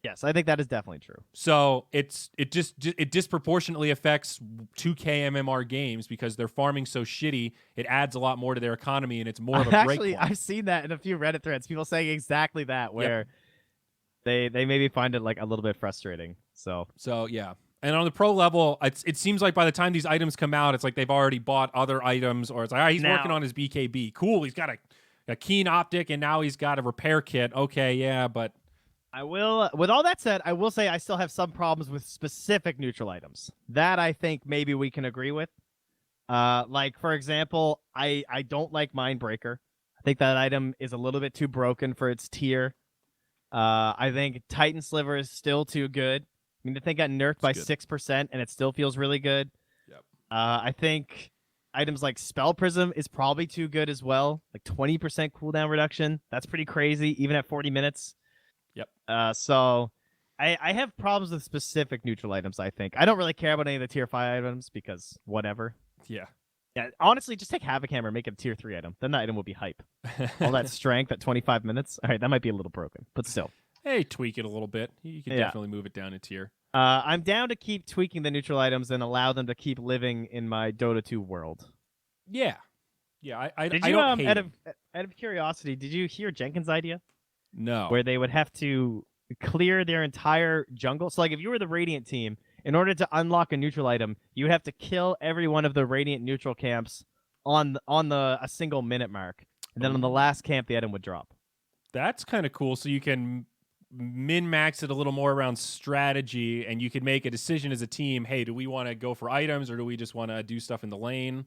Yes, I think that is definitely true. So it disproportionately affects 2K MMR games because they're farming so shitty. It adds a lot more to their economy, and it's more of a break Actually, point. I've seen that in a few Reddit threads. People saying exactly that, where Yep. they maybe find it like a little bit frustrating. So yeah. And on the pro level, it seems like by the time these items come out, it's like they've already bought other items, or it's like, he's working on his BKB. Cool, he's got a keen optic, and now he's got a repair kit. Okay, yeah, but I will, with all that said, I will say I still have some problems with specific neutral items. That I think maybe we can agree with. Like, for example, I don't like Mindbreaker. I think that item is a little bit too broken for its tier. I think Titan Sliver is still too good. I mean, the thing got nerfed by 6%, and it still feels really good. Yep. I think items like Spell Prism is probably too good as well. Like 20% cooldown reduction. That's pretty crazy, even at 40 minutes. Yep. So I have problems with specific neutral items, I think. I don't really care about any of the tier 5 items because whatever. Yeah. Yeah, honestly, just take Havoc Hammer and make it a tier 3 item. Then that item will be hype. All that strength at 25 minutes. All right, that might be a little broken, but still. Hey, tweak it a little bit. You can definitely move it down a tier. I'm down to keep tweaking the neutral items and allow them to keep living in my Dota 2 world. Yeah. Yeah, I did I you, don't hate out of curiosity, did you hear Jenkins' idea? No. Where they would have to clear their entire jungle. So, like, if you were the Radiant team, in order to unlock a neutral item, you would have to kill every one of the Radiant neutral camps on a single minute mark, and then on the last camp, the item would drop. That's kind of cool. So you can min-max it a little more around strategy, and you can make a decision as a team. Hey, do we want to go for items, or do we just want to do stuff in the lane?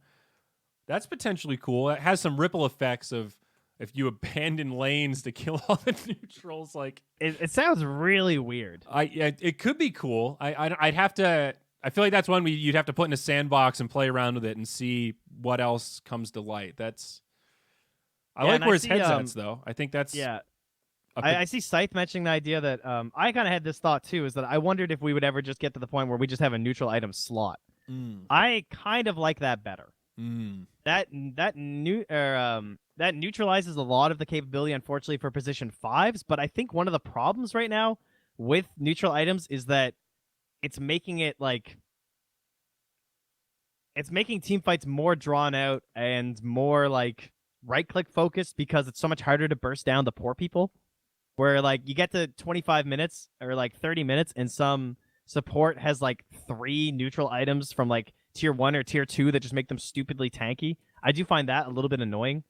That's potentially cool. It has some ripple effects of if you abandon lanes to kill all the neutrals. Like it sounds really weird. It could be cool. I'd have to. I feel like that's one you'd have to put in a sandbox and play around with it and see what else comes to light. I like where his head's at, though. I think that's I see Scythe mentioning the idea that I kind of had this thought too, is that I wondered if we would ever just get to the point where we just have a neutral item slot. I kind of like that better. That neutralizes a lot of the capability, unfortunately, for position 5s. But I think one of the problems right now with neutral items is that it's making it like it's making team fights more drawn out and more like right-click focused because it's so much harder to burst down the poor people. Where like you get to 25 minutes or like 30 minutes and some support has like 3 neutral items from like tier 1 or tier 2 that just make them stupidly tanky. I do find that a little bit annoying.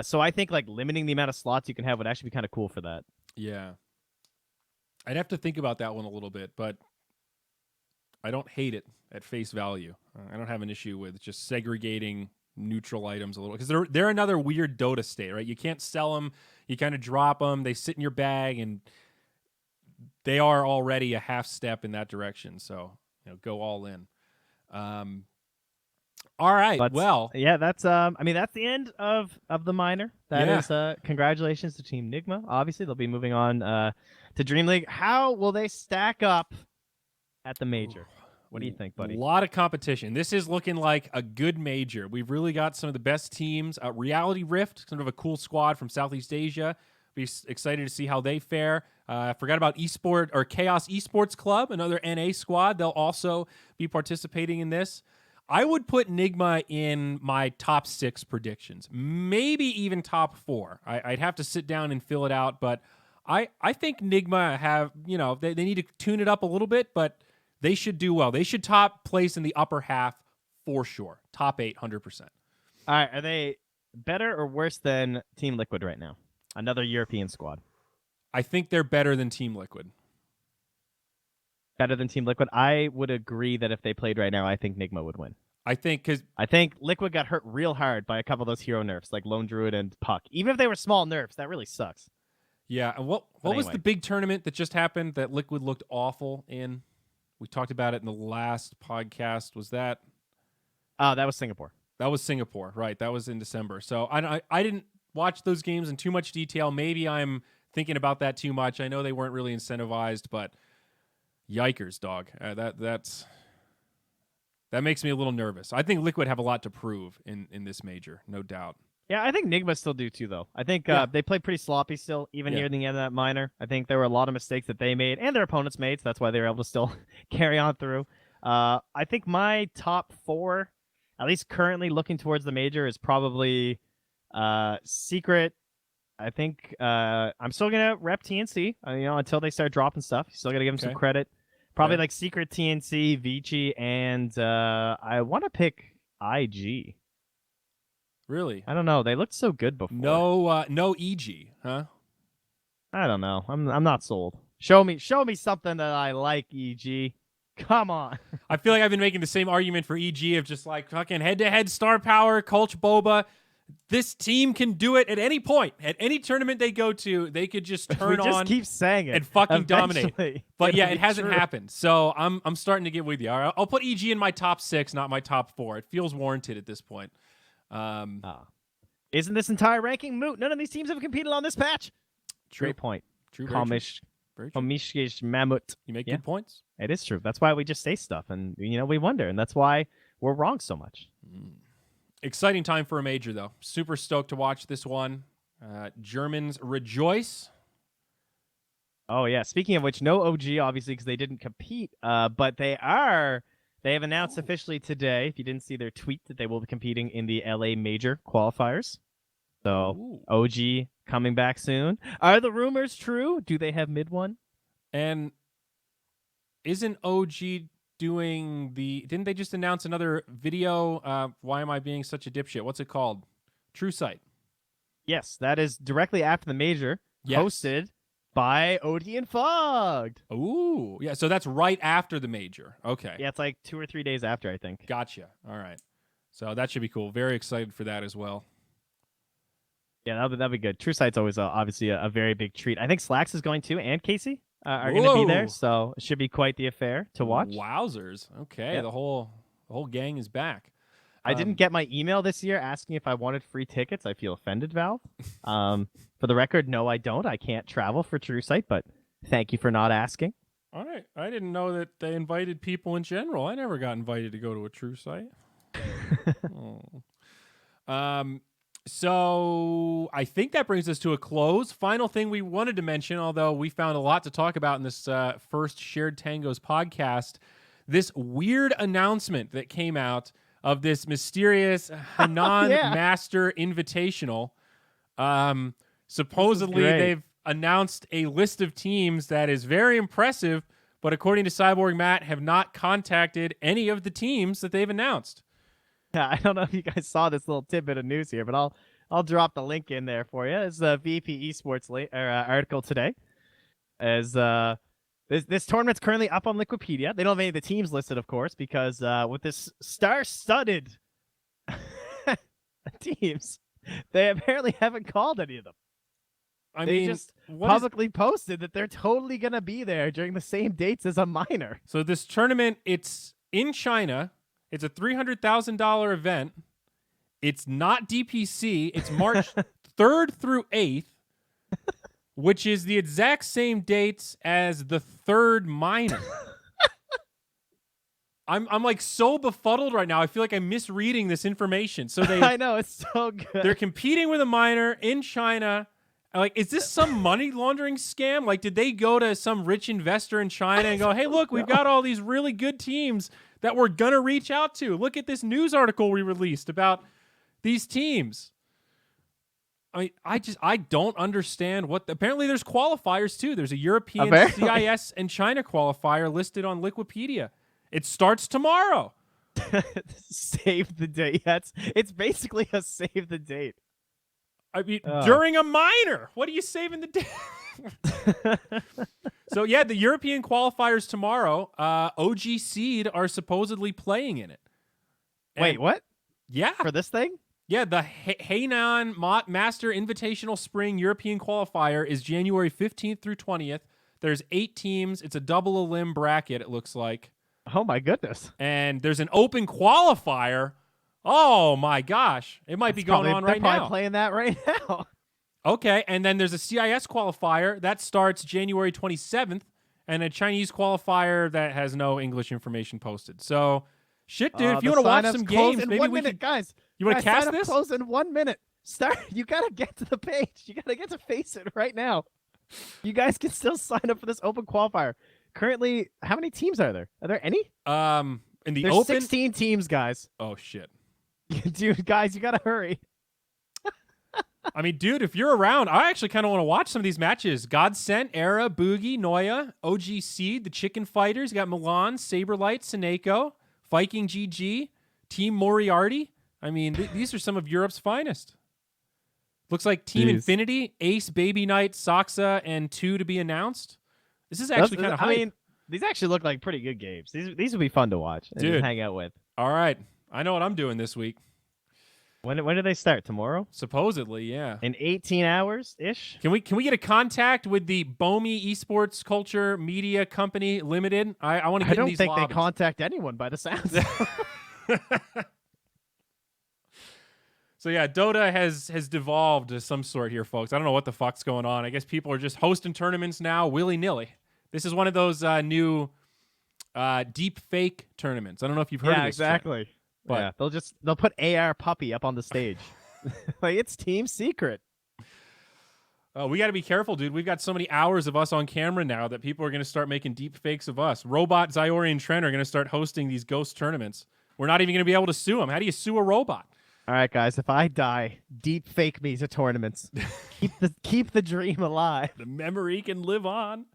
So I think like limiting the amount of slots you can have would actually be kind of cool for that. Yeah. I'd have to think about that one a little bit, but I don't hate it at face value. I don't have an issue with just segregating neutral items a little because they're another weird Dota state, right? You can't sell them. You kind of drop them. They sit in your bag, and they are already a half step in that direction. So go all in. All right. But, well, yeah, that's that's the end of the minor. That is congratulations to Team Nigma. Obviously, they'll be moving on to Dream League. How will they stack up at the major? What do you think, buddy? A lot of competition. This is looking like a good major. We've really got some of the best teams. Reality Rift, sort of a cool squad from Southeast Asia. Be excited to see how they fare. I forgot about Chaos Esports Club, another NA squad. They'll also be participating in this. I would put Nigma in my top 6 predictions, maybe even top 4. I'd have to sit down and fill it out, but I think Nigma have, they need to tune it up a little bit, but they should do well. They should top place in the upper half for sure. Top 8, 100%. All right, are they better or worse than Team Liquid right now? Another European squad. I think they're better than Team Liquid. Better than Team Liquid? I would agree that if they played right now, I think Nigma would win. I think Liquid got hurt real hard by a couple of those hero nerfs, like Lone Druid and Puck. Even if they were small nerfs, that really sucks. Yeah, and what was the big tournament that just happened that Liquid looked awful in? We talked about it in the last podcast. Was that? That was Singapore. That was Singapore, right? That was in December. So I didn't watch those games in too much detail. Maybe I'm thinking about that too much. I know they weren't really incentivized, but yikers, dog. That makes me a little nervous. I think Liquid have a lot to prove in this major, no doubt. Yeah, I think Nigma still do too, though. I think Yeah. they play pretty sloppy still, even Yeah. near the end of that minor. I think there were a lot of mistakes that they made and their opponents made, so that's why they were able to still carry on through. I think my top 4, at least currently looking towards the major, is probably Secret. I think I'm still gonna rep TNC, until they start dropping stuff. Still gotta give them some credit. Probably like Secret, TNC, Vici, and I want to pick IG. Really? I don't know. They looked so good before. No EG, huh? I don't know. I'm not sold. Show me something that I like, EG. Come on. I feel like I've been making the same argument for EG of just like fucking head-to-head star power, Colch Boba. This team can do it at any point. At any tournament they go to, they could just turn on keep saying it and fucking dominate. But yeah, it hasn't true. happened. So I'm starting to get with you. All right, I'll put EG in my top 6, not my top 4. It feels warranted at this point. Isn't this entire ranking moot? None of these teams have competed on this patch. True. Great point. True. Komishish Mamut. You make good points. It is true. That's why we just say stuff, and we wonder, and that's why we're wrong so much. Exciting time for a major, though. Super stoked to watch this one. Germans rejoice. Oh yeah. Speaking of which, no OG obviously because they didn't compete, but they have announced officially today, if you didn't see their tweet, that they will be competing in the LA Major Qualifiers. So OG coming back soon. Are the rumors true? Do they have mid one? And isn't OG doing didn't they just announce another video? Why am I being such a dipshit? What's it called? True Sight. Yes, that is directly after the major, hosted by OD and Fogged. Ooh, yeah. So that's right after the major. Okay. Yeah, it's like 2 or 3 days after, I think. Gotcha. All right. So that should be cool. Very excited for that as well. Yeah, that'd be good. True Sight's always obviously a very big treat. I think Slacks is going to, and Casey are going to be there, so it should be quite the affair to watch. Wowzers. Okay, the whole gang is back. I didn't get my email this year asking if I wanted free tickets. I feel offended, Valve. For the record, no, I don't. I can't travel for True Sight, but thank you for not asking. All right. I didn't know that they invited people in general. I never got invited to go to a True Sight. So I think that brings us to a close. Final thing we wanted to mention, although we found a lot to talk about in this first Shared Tangos podcast, this weird announcement that came out of this mysterious Hainan Master Invitational. Supposedly they've announced a list of teams that is very impressive, but according to Cyborg Matt, have not contacted any of the teams that they've announced. Yeah, I don't know if you guys saw this little tidbit of news here, but I'll drop the link in there for you. It's the VP Esports article today. As this tournament's currently up on Liquipedia. They don't have any of the teams listed, of course, because with this star-studded teams, they apparently haven't called any of them. They just publicly posted that they're totally going to be there during the same dates as a minor. So this tournament, it's in China. It's a $300,000 event. It's not DPC. It's March 3rd through 8th, which is the exact same dates as the third minor. I'm like so befuddled right now. I feel like I'm misreading this information. So I know, it's so good. They're competing with a minor in China. Like, is this some money laundering scam? Like, did they go to some rich investor in China and go, hey, look, we've got all these really good teams that we're going to reach out to. Look at this news article we released about these teams. I mean, I don't understand apparently there's qualifiers too. There's a European CIS and China qualifier listed on Liquipedia. It starts tomorrow. Save the date. It's basically a save the date. I mean, during a minor. What are you saving the date? So, yeah, the European qualifiers tomorrow, OG Seed are supposedly playing in it. Wait, what? Yeah. For this thing? Yeah, the Hainan Master Invitational Spring European Qualifier is January 15th through 20th. There's 8 teams. It's a double elim bracket, it looks like. Oh, my goodness. And there's an open qualifier. Oh, my gosh. It might be going on right now. They're probably playing that right now. Okay, and then there's a CIS qualifier. That starts January 27th, and a Chinese qualifier that has no English information posted. So, shit, dude, if you want to watch some games, maybe we can... Guys, you want to cast this? Close in 1 minute. You gotta get to the page. You gotta get to face it right now. You guys can still sign up for this open qualifier. Currently, how many teams are there? Are there any? In the There's open, 16 teams, guys. oh shit. Dude, guys, you gotta hurry. I mean, dude, if you're around, I actually kind of want to watch some of these matches. Godsent, Era, Boogie, Noya, OG Seed, the Chicken Fighters. You got Milan, Saberlight, Seneko, Viking GG, Team Moriarty. I mean, these are some of Europe's finest. Looks like Team Infinity, Ace, Baby Knight, Soxa, and 2 to be announced. This is actually kind of hype. I mean, these actually look like pretty good games. These would be fun to watch and Dude. just hang out with. All right. I know what I'm doing this week. When do they start? Tomorrow? Supposedly, yeah. In 18 hours-ish? Can we get a contact with the Bomi Esports Culture Media Company Limited? I want to get in these I don't think lobbies. they contact anyone by the sounds. So yeah, Dota has devolved to some sort here, folks. I don't know what the fuck's going on. I guess people are just hosting tournaments now willy-nilly. This is one of those new deep fake tournaments. I don't know if you've heard of this. Exactly. But yeah, they'll put AR Puppy up on the stage. Like, it's team secret. We got to be careful, dude. We've got so many hours of us on camera now that people are going to start making deep fakes of us. Robot, Zyori, and Trent are going to start hosting these ghost tournaments. We're not even going to be able to sue them. How do you sue a robot? All right, guys, if I die, deep fake me to tournaments. keep the dream alive. The memory can live on.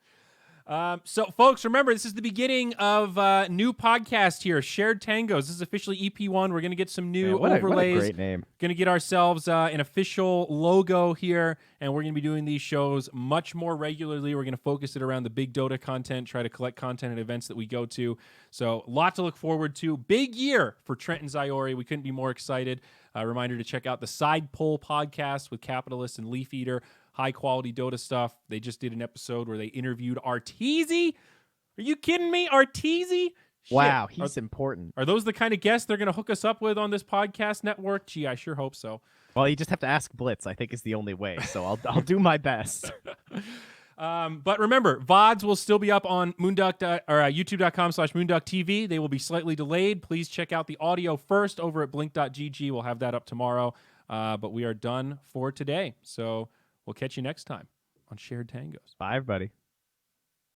So, folks, remember, this is the beginning of new podcast here, Shared Tangos. This is officially EP1. We're going to get some new overlays. What a great name. Going to get ourselves an official logo here, and we're going to be doing these shows much more regularly. We're going to focus it around the big Dota content, try to collect content at events that we go to. So, a lot to look forward to. Big year for Trent and Zyori. We couldn't be more excited. Reminder to check out the Side Pull podcast with Capitalist and Leaf Eater. High-quality Dota stuff. They just did an episode where they interviewed Arteezy. Are you kidding me? Arteezy? Wow, he's important. Are those the kind of guests they're going to hook us up with on this podcast network? Gee, I sure hope so. Well, you just have to ask Blitz, I think, is the only way. So I'll do my best. But remember, VODs will still be up on youtube.com/moonducktv. They will be slightly delayed. Please check out the audio first over at blink.gg. We'll have that up tomorrow. But we are done for today. So we'll catch you next time on Shared Tangos. Bye, everybody.